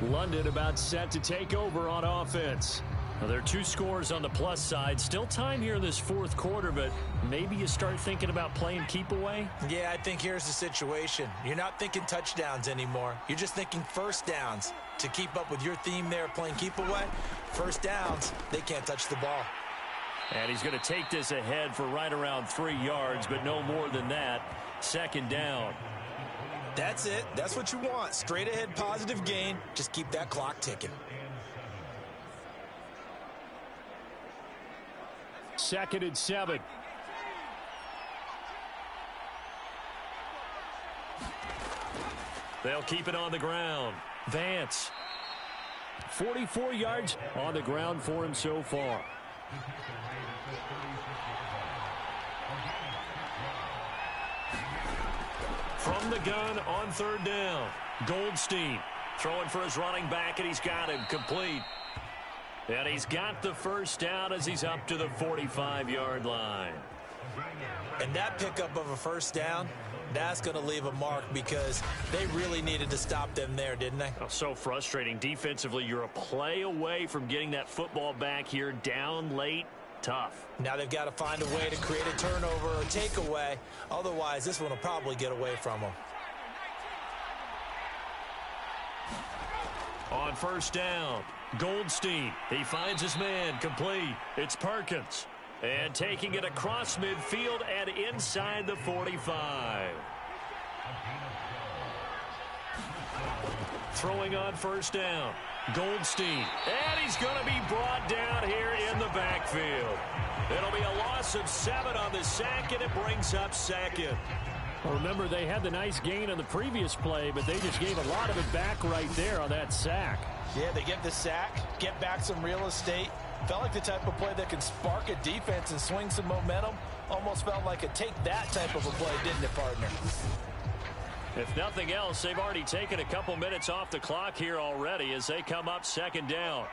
[SPEAKER 2] London about set to take over on offense. Now, there are 2 scores on the plus side. Still time here in this 4th quarter, but maybe you start thinking about playing keep away?
[SPEAKER 3] Yeah, I think here's the situation. You're not thinking touchdowns anymore. You're just thinking 1st downs. To keep up with your theme there, playing keep away, 1st downs, they can't touch the ball.
[SPEAKER 2] And he's going to take this ahead for right around 3 yards, but no more than that. 2nd down.
[SPEAKER 3] That's it. That's what you want. Straight ahead positive gain. Just keep that clock ticking.
[SPEAKER 2] 2nd and 7. They'll keep it on the ground. Vance. 44 yards on the ground for him so far. From the gun on 3rd down. Goldstein throwing for his running back, and he's got him complete. And he's got the 1st down as he's up to the 45-yard line.
[SPEAKER 3] And that pickup of a 1st down, that's going to leave a mark because they really needed to stop them there, didn't they?
[SPEAKER 2] Oh, so frustrating. Defensively, you're a play away from getting that football back here down late. Tough.
[SPEAKER 3] Now they've got to find a way to create a turnover or takeaway. Otherwise, this one will probably get away from them.
[SPEAKER 2] On 1st down, Goldstein. He finds his man complete. It's Perkins. And taking it across midfield and inside the 45. Throwing on 1st down. Goldstein. And he's going to be brought down here in the backfield. It'll be a loss of 7 on the sack, and it brings up 2nd. Well, remember, they had the nice gain on the previous play, but they just gave a lot of it back right there on that sack.
[SPEAKER 4] Yeah, they get the sack, get back some real estate. Felt like the type of play that can spark a defense and swing some momentum. Almost felt like a take-that type of a play, didn't it, partner?
[SPEAKER 2] If nothing else, they've already taken a couple minutes off the clock here already as they come up second down.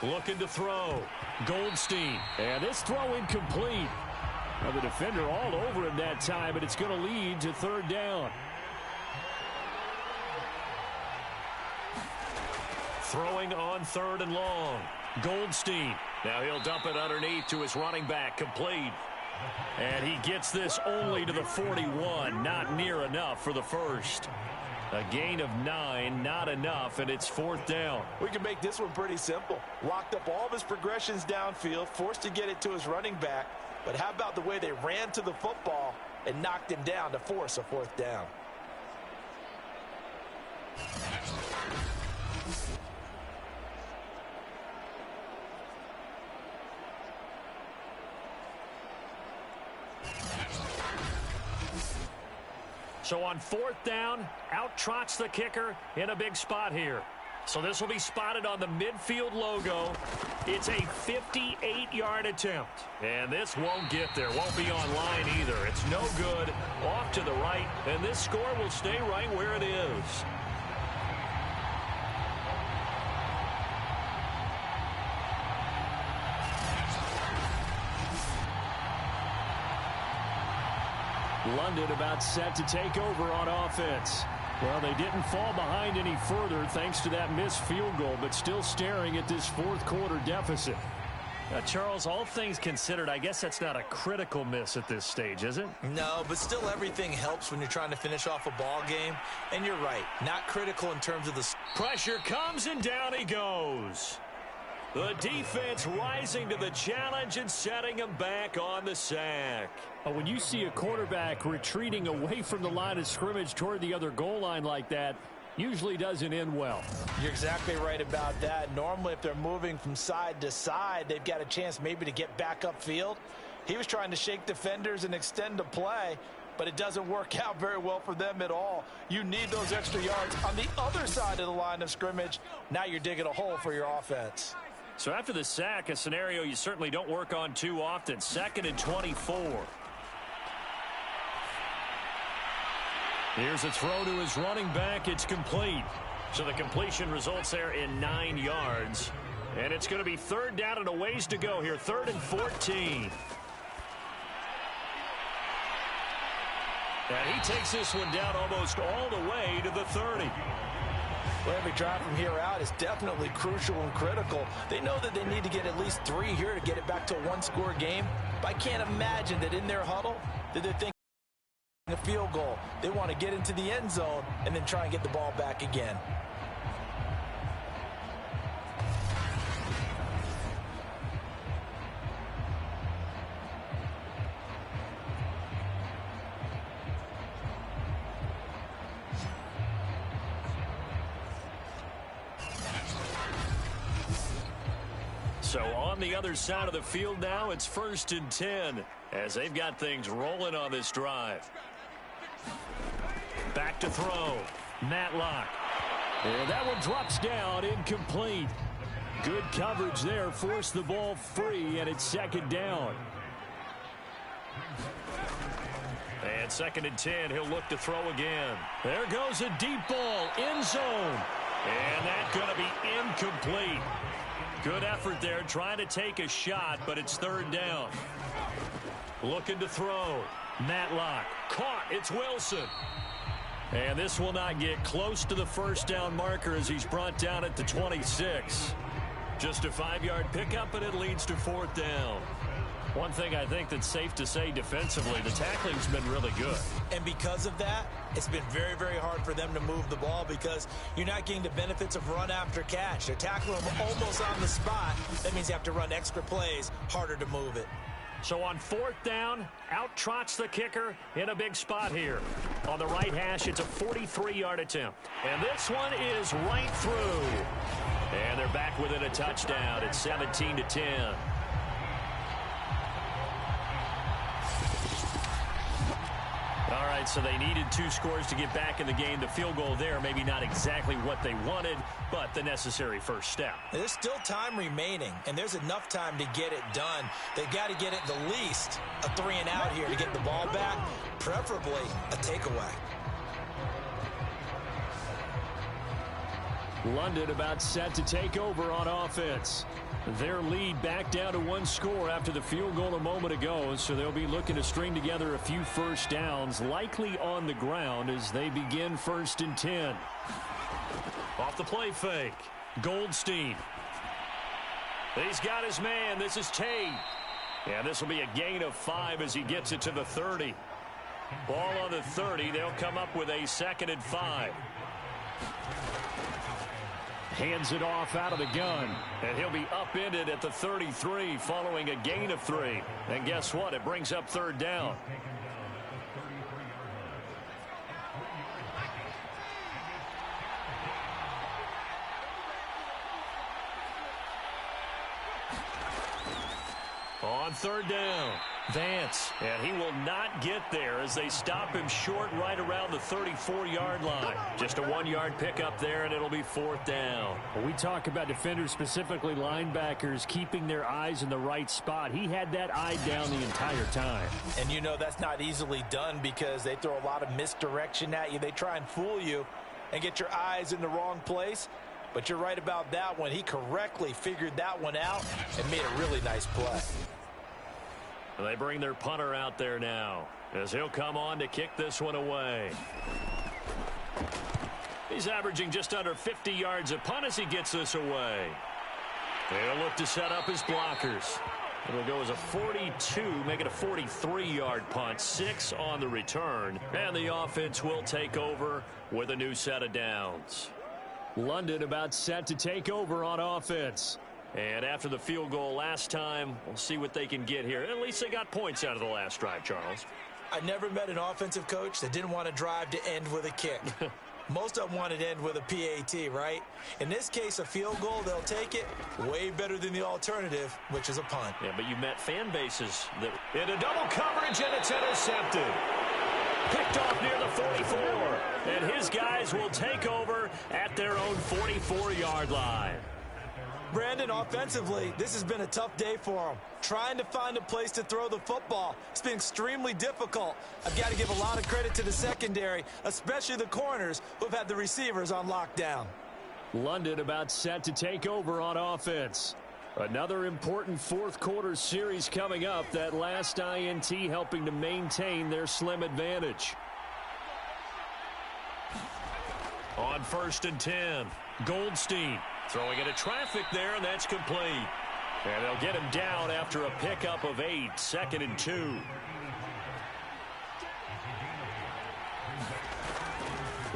[SPEAKER 2] Looking to throw. Goldstein. And this throw incomplete. Now the defender all over him that time, but it's going to lead to third down. Throwing on third and long. Goldstein. Now he'll dump it underneath to his running back. Complete. And he gets this only to the 41. Not near enough for the first. A gain of 9, not enough, and it's fourth down.
[SPEAKER 4] We can make this one pretty simple. Locked up all of his progressions downfield, forced to get it to his running back. But how about the way they ran to the football and knocked him down to force a fourth down?
[SPEAKER 2] So on fourth down, out trots the kicker in a big spot here. So this will be spotted on the midfield logo. It's a 58-yard attempt. And this won't get there. Won't be on line either. It's no good. Off to the right. And this score will stay right where it is. London about set to take over on offense. Well, they didn't fall behind any further thanks to that missed field goal, but still staring at this fourth quarter deficit. Charles, all things considered, I guess that's not a critical miss at this stage, is it?
[SPEAKER 3] No, but still everything helps when you're trying to finish off a ball game. And you're right, not critical in terms of the...
[SPEAKER 2] Pressure comes and down he goes. The defense rising to the challenge and setting him back on the sack. When you see a quarterback retreating away from the line of scrimmage toward the other goal line like that, usually doesn't end well.
[SPEAKER 4] You're exactly right about that. Normally, if they're moving from side to side, they've got a chance maybe to get back upfield. He was trying to shake defenders and extend the play, but it doesn't work out very well for them at all. You need those extra yards on the other side of the line of scrimmage. Now you're digging a hole for your offense.
[SPEAKER 2] So after the sack, a scenario you certainly don't work on too often. 2nd and 24. Here's a throw to his running back. It's complete. So the completion results there in 9 yards. And it's going to be third down and a ways to go here. 3rd and 14. And he takes this one down almost all the way to the 30.
[SPEAKER 4] Well, every drive from here out is definitely crucial and critical. They know that they need to get at least 3 here to get it back to a one-score game. But I can't imagine that in their huddle that they're thinking a field goal. They want to get into the end zone and then try and get the ball back again.
[SPEAKER 2] So on the other side of the field now, it's 1st and 10 as they've got things rolling on this drive. Back to throw. Matlock. And that one drops down, incomplete. Good coverage there, forced the ball free, and it's 2nd down. And 2nd and 10, he'll look to throw again. There goes a deep ball, end zone. And that's going to be incomplete. Good effort there, trying to take a shot, but it's 3rd down. Looking to throw. Matlock. Caught. It's Wilson. And this will not get close to the 1st down marker as he's brought down at the 26. Just a 5-yard pickup, and it leads to 4th down. One thing I think that's safe to say defensively, the tackling's been really good.
[SPEAKER 3] And because of that, it's been very, very hard for them to move the ball because you're not getting the benefits of run after catch. They're tackling them almost on the spot. That means you have to run extra plays, harder to move it.
[SPEAKER 2] So on 4th down, out trots the kicker in a big spot here. On the right hash, it's a 43-yard attempt. And this one is right through. And they're back within a touchdown at 17-10. All right, right, so they needed 2 scores to get back in the game. The field goal there, maybe not exactly what they wanted, but the necessary first step.
[SPEAKER 3] There's still time remaining, and there's enough time to get it done. They've got to get it the least a 3 and out here to get the ball back, preferably a takeaway.
[SPEAKER 2] London about set to take over on offense. Their lead back down to 1 score after the field goal a moment ago, so they'll be looking to string together a few first downs, likely on the ground as they begin 1st and 10. Off the play fake, Goldstein. He's got his man. This is Tate. And this will be a gain of 5 as he gets it to the 30. Ball on the 30. They'll come up with a 2nd and 5. Hands it off out of the gun, and he'll be upended at the 33 following a gain of 3. And guess what? It brings up 3rd down. On 3rd down, Vance, and he will not get there as they stop him short right around the 34-yard line. Just a 1-yard pickup there, and it'll be 4th down.
[SPEAKER 6] When we talk about defenders, specifically linebackers, keeping their eyes in the right spot, he had that eye down the entire time.
[SPEAKER 3] And you know that's not easily done because they throw a lot of misdirection at you. They try and fool you and get your eyes in the wrong place. But you're right about that one. He correctly figured that one out and made a really nice play.
[SPEAKER 2] They bring their punter out there now as he'll come on to kick this one away. He's averaging just under 50 yards a punt as he gets this away. They'll look to set up his blockers. It'll go as a 42, make it a 43-yard punt, 6 on the return. And the offense will take over with a new set of downs.
[SPEAKER 6] London about set to take over on offense.
[SPEAKER 2] And after the field goal last time, we'll see what they can get here. At least they got points out of the last drive, Charles.
[SPEAKER 3] I never met an offensive coach that didn't want to drive to end with a kick. Most of them wanted to end with a PAT, right? In this case, a field goal, they'll take it. Way better than the alternative, which is a punt.
[SPEAKER 2] Yeah, but you met fan bases that into double coverage, and it's intercepted. Picked off near the 44. And his guys will take over at their own 44-yard line.
[SPEAKER 3] Brandon, offensively, this has been a tough day for him. Trying to find a place to throw the football. It's been extremely difficult. I've got to give a lot of credit to the secondary, especially the corners who've had the receivers on lockdown.
[SPEAKER 6] London about set to take over on offense. Another important 4th quarter series coming up. That last INT helping to maintain their slim advantage.
[SPEAKER 2] On 1st and 10, Goldstein. Throwing into traffic there, and that's complete. And they'll get him down after a pickup of 8, 2nd and 2.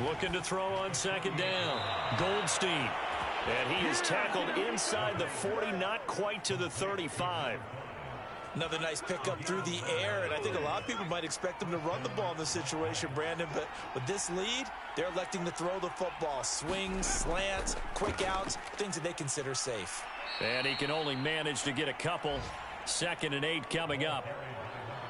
[SPEAKER 2] Looking to throw on 2nd down. Goldstein. And he is tackled inside the 40, not quite to the 35.
[SPEAKER 3] Another nice pickup through the air, and I think a lot of people might expect them to run the ball in this situation, Brandon, but with this lead, they're electing to throw the football. Swings, slants, quick outs, things that they consider safe.
[SPEAKER 2] And he can only manage to get a couple. 2nd and 8 coming up.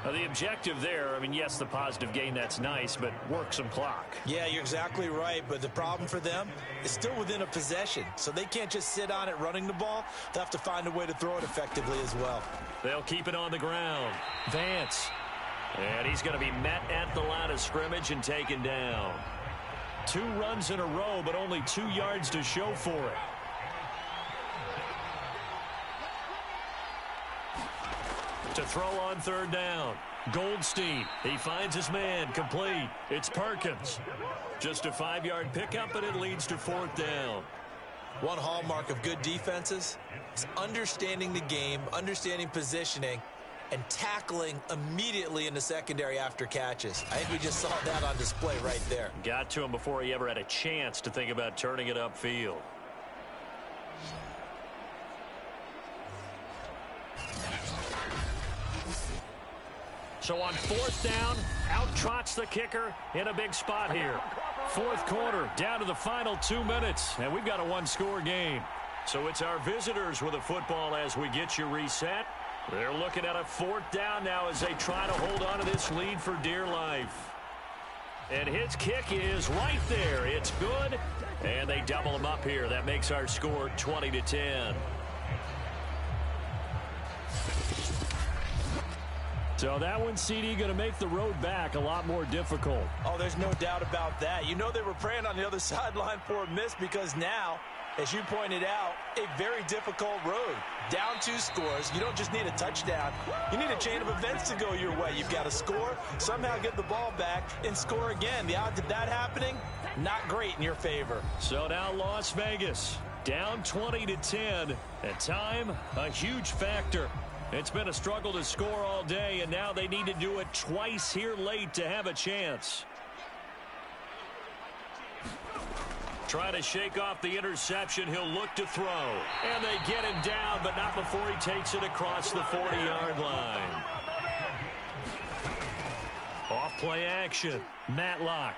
[SPEAKER 2] Now, the objective there, I mean, yes, the positive gain, that's nice, but work some clock.
[SPEAKER 3] Yeah, you're exactly right, but the problem for them is still within a possession, so they can't just sit on it running the ball. They'll have to find a way to throw it effectively as well.
[SPEAKER 2] They'll keep it on the ground. Vance. And he's going to be met at the line of scrimmage and taken down. 2 runs in a row, but only 2 yards to show for it. To throw on 3rd down. Goldstein. He finds his man. Complete. It's Perkins. Just a 5-yard pickup, and it leads to 4th down.
[SPEAKER 3] One hallmark of good defenses is understanding the game, understanding positioning, and tackling immediately in the secondary after catches. I think we just saw that on display right there.
[SPEAKER 2] Got to him before he ever had a chance to think about turning it upfield. So on 4th down, out trots the kicker in a big spot here. 4th quarter, down to the final 2 minutes, and we've got a 1-score game. So it's our visitors with a football as we get you reset. They're looking at a 4th down now as they try to hold on to this lead for dear life.
[SPEAKER 6] And his kick is right there. It's good. And they double him up here. That makes our score 20-10. So that one, CD, going to make the road back a lot more difficult.
[SPEAKER 4] Oh, there's no doubt about that. You know they were praying on the other sideline for a miss because now, as you pointed out, a very difficult road. Down 2 scores. You don't just need a touchdown. You need a chain of events to go your way. You've got to score, somehow get the ball back, and score again. The odds of that happening, not great in your favor.
[SPEAKER 6] So now Las Vegas, down 20-10. And time, a huge factor. It's been a struggle to score all day, and now they need to do it twice here late to have a chance. Trying to shake off the interception. He'll look to throw. And they get him down, but not before he takes it across the 40-yard line. Off play action. Matlock.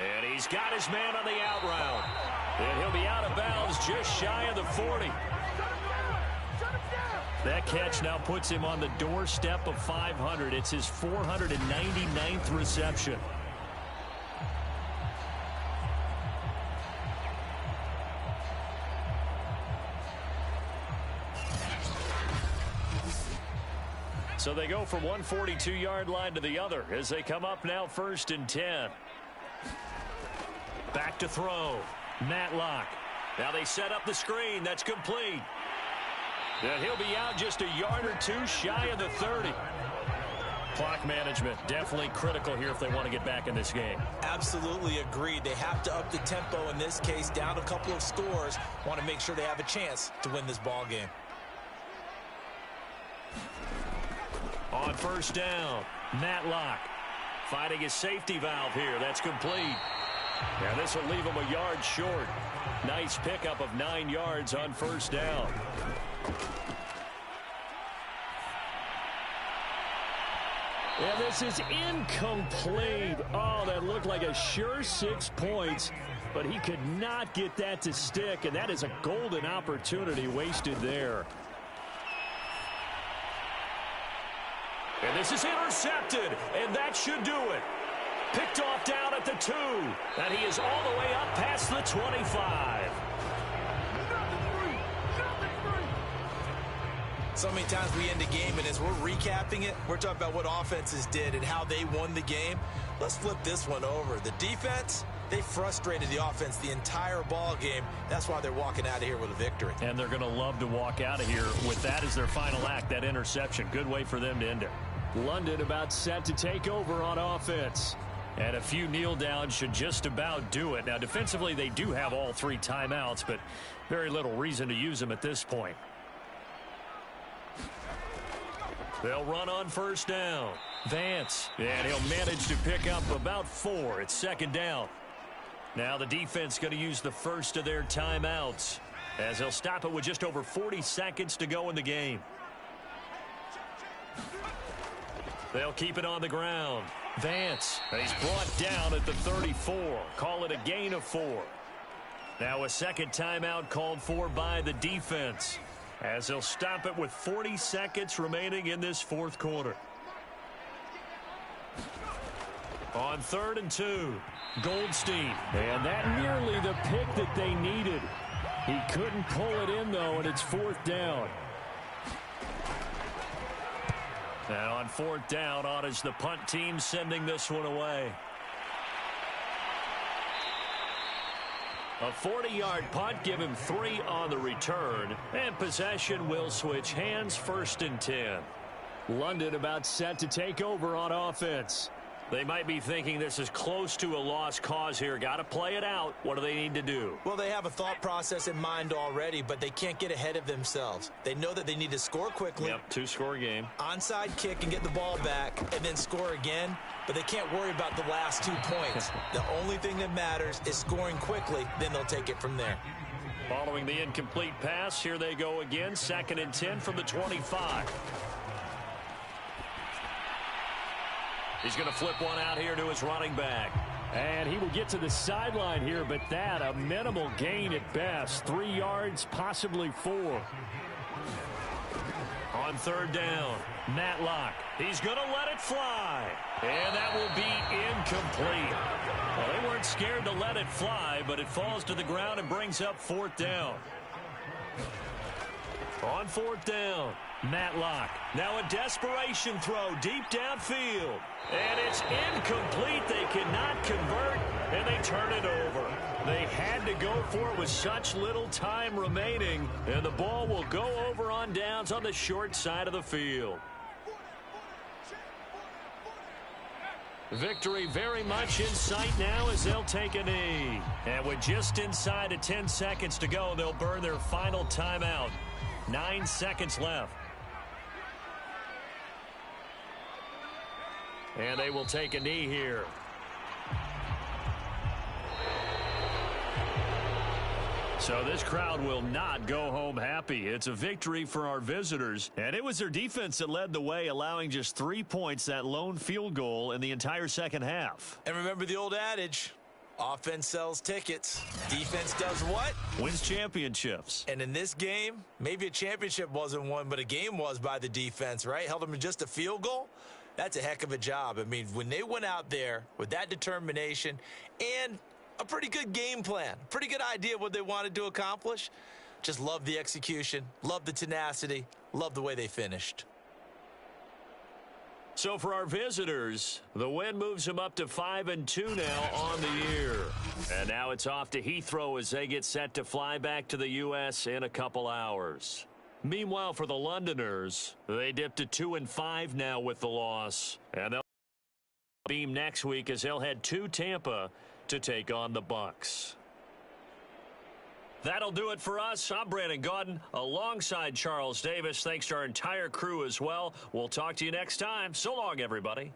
[SPEAKER 6] And he's got his man on the out route. And he'll be out of bounds just shy of the 40. That catch now puts him on the doorstep of 500. It's his 499th reception. So they go from one 42-yard line to the other as they come up now 1st and 10. Back to throw. Matlock. Now they set up the screen. That's complete. And he'll be out just a yard or 2 shy of the 30. Clock management definitely critical here if they want to get back in this game.
[SPEAKER 3] Absolutely agreed. They have to up the tempo in this case, down a couple of scores. Want to make sure they have a chance to win this ball game.
[SPEAKER 6] On 1st down, Matlock finding his safety valve here. That's complete. And this will leave him a yard short. Nice pickup of 9 yards on 1st down. And this is incomplete. Oh, that looked like a sure 6 points, but he could not get that to stick, and that is a golden opportunity wasted there. And this is intercepted, and that should do it. Picked off down at the 2, and he is all the way up past the 25.
[SPEAKER 3] So many times we end the game, and as we're recapping it, we're talking about what offenses did and how they won the game. Let's flip this one over. The defense, they frustrated the offense the entire ball game. That's why they're walking out of here with a victory.
[SPEAKER 6] And they're going to love to walk out of here with that as their final act, that interception. Good way for them to end it. London about set to take over on offense. And a few kneel downs should just about do it. Now, defensively, they do have all 3 timeouts, but very little reason to use them at this point. They'll run on 1st down. Vance, and he'll manage to pick up about 4. It's 2nd down. Now the defense going to use the first of their timeouts as they'll stop it with just over 40 seconds to go in the game. They'll keep it on the ground. Vance, he's brought down at the 34. Call it a gain of 4. Now a 2nd timeout called for by the defense as they'll stop it with 40 seconds remaining in this 4th quarter. On 3rd and 2, Goldstein. And that nearly the pick that they needed. He couldn't pull it in, though, and it's 4th down. And on 4th down, on is the punt team sending this one away. A 40-yard punt, give him 3 on the return. And possession will switch hands, 1st and 10. London about set to take over on offense. They might be thinking this is close to a lost cause here. Got to play it out. What do they need to do?
[SPEAKER 3] Well, they have a thought process in mind already, but they can't get ahead of themselves. They know that they need to score quickly.
[SPEAKER 6] Yep, 2-score game.
[SPEAKER 3] Onside kick and get the ball back and then score again, but they can't worry about the last 2 points. The only thing that matters is scoring quickly, then they'll take it from there.
[SPEAKER 6] Following the incomplete pass, here they go again. 2nd and 10 from the 25. He's going to flip one out here to his running back. And he will get to the sideline here, but that a minimal gain at best. 3 yards, possibly 4. On third down, Matlock. He's going to let it fly. And that will be incomplete. Well, they weren't scared to let it fly, but it falls to the ground and brings up fourth down. On fourth down, Matlock. Now a desperation throw deep downfield. And it's incomplete. They cannot convert, and they turn it over. They had to go for it with such little time remaining, and the ball will go over on downs on the short side of the field. Victory very much in sight now as they'll take a knee. And with just inside of 10 seconds to go, they'll burn their final timeout. 9 seconds left. And they will take a knee here. So this crowd will not go home happy. It's a victory for our visitors. And it was their defense that led the way, allowing just 3 points, that lone field goal in the entire second half.
[SPEAKER 3] And remember the old adage, offense sells tickets. Defense does what?
[SPEAKER 6] Wins championships.
[SPEAKER 3] And in this game, maybe a championship wasn't won, but a game was by the defense, right? Held them to just a field goal. That's a heck of a job. I mean, when they went out there with that determination and a pretty good game plan, pretty good idea what they wanted to accomplish, just love the execution, love the tenacity, love the way they finished.
[SPEAKER 6] So for our visitors, the win moves them up to 5-2 now on the year. And now it's off to Heathrow as they get set to fly back to the U.S. in a couple hours. Meanwhile, for the Londoners, they dip to 2-5 now with the loss. And they'll beam next week as they'll head to Tampa to take on the Bucs. That'll do it for us. I'm Brandon Gaudin alongside Charles Davis. Thanks to our entire crew as well. We'll talk to you next time. So long, everybody.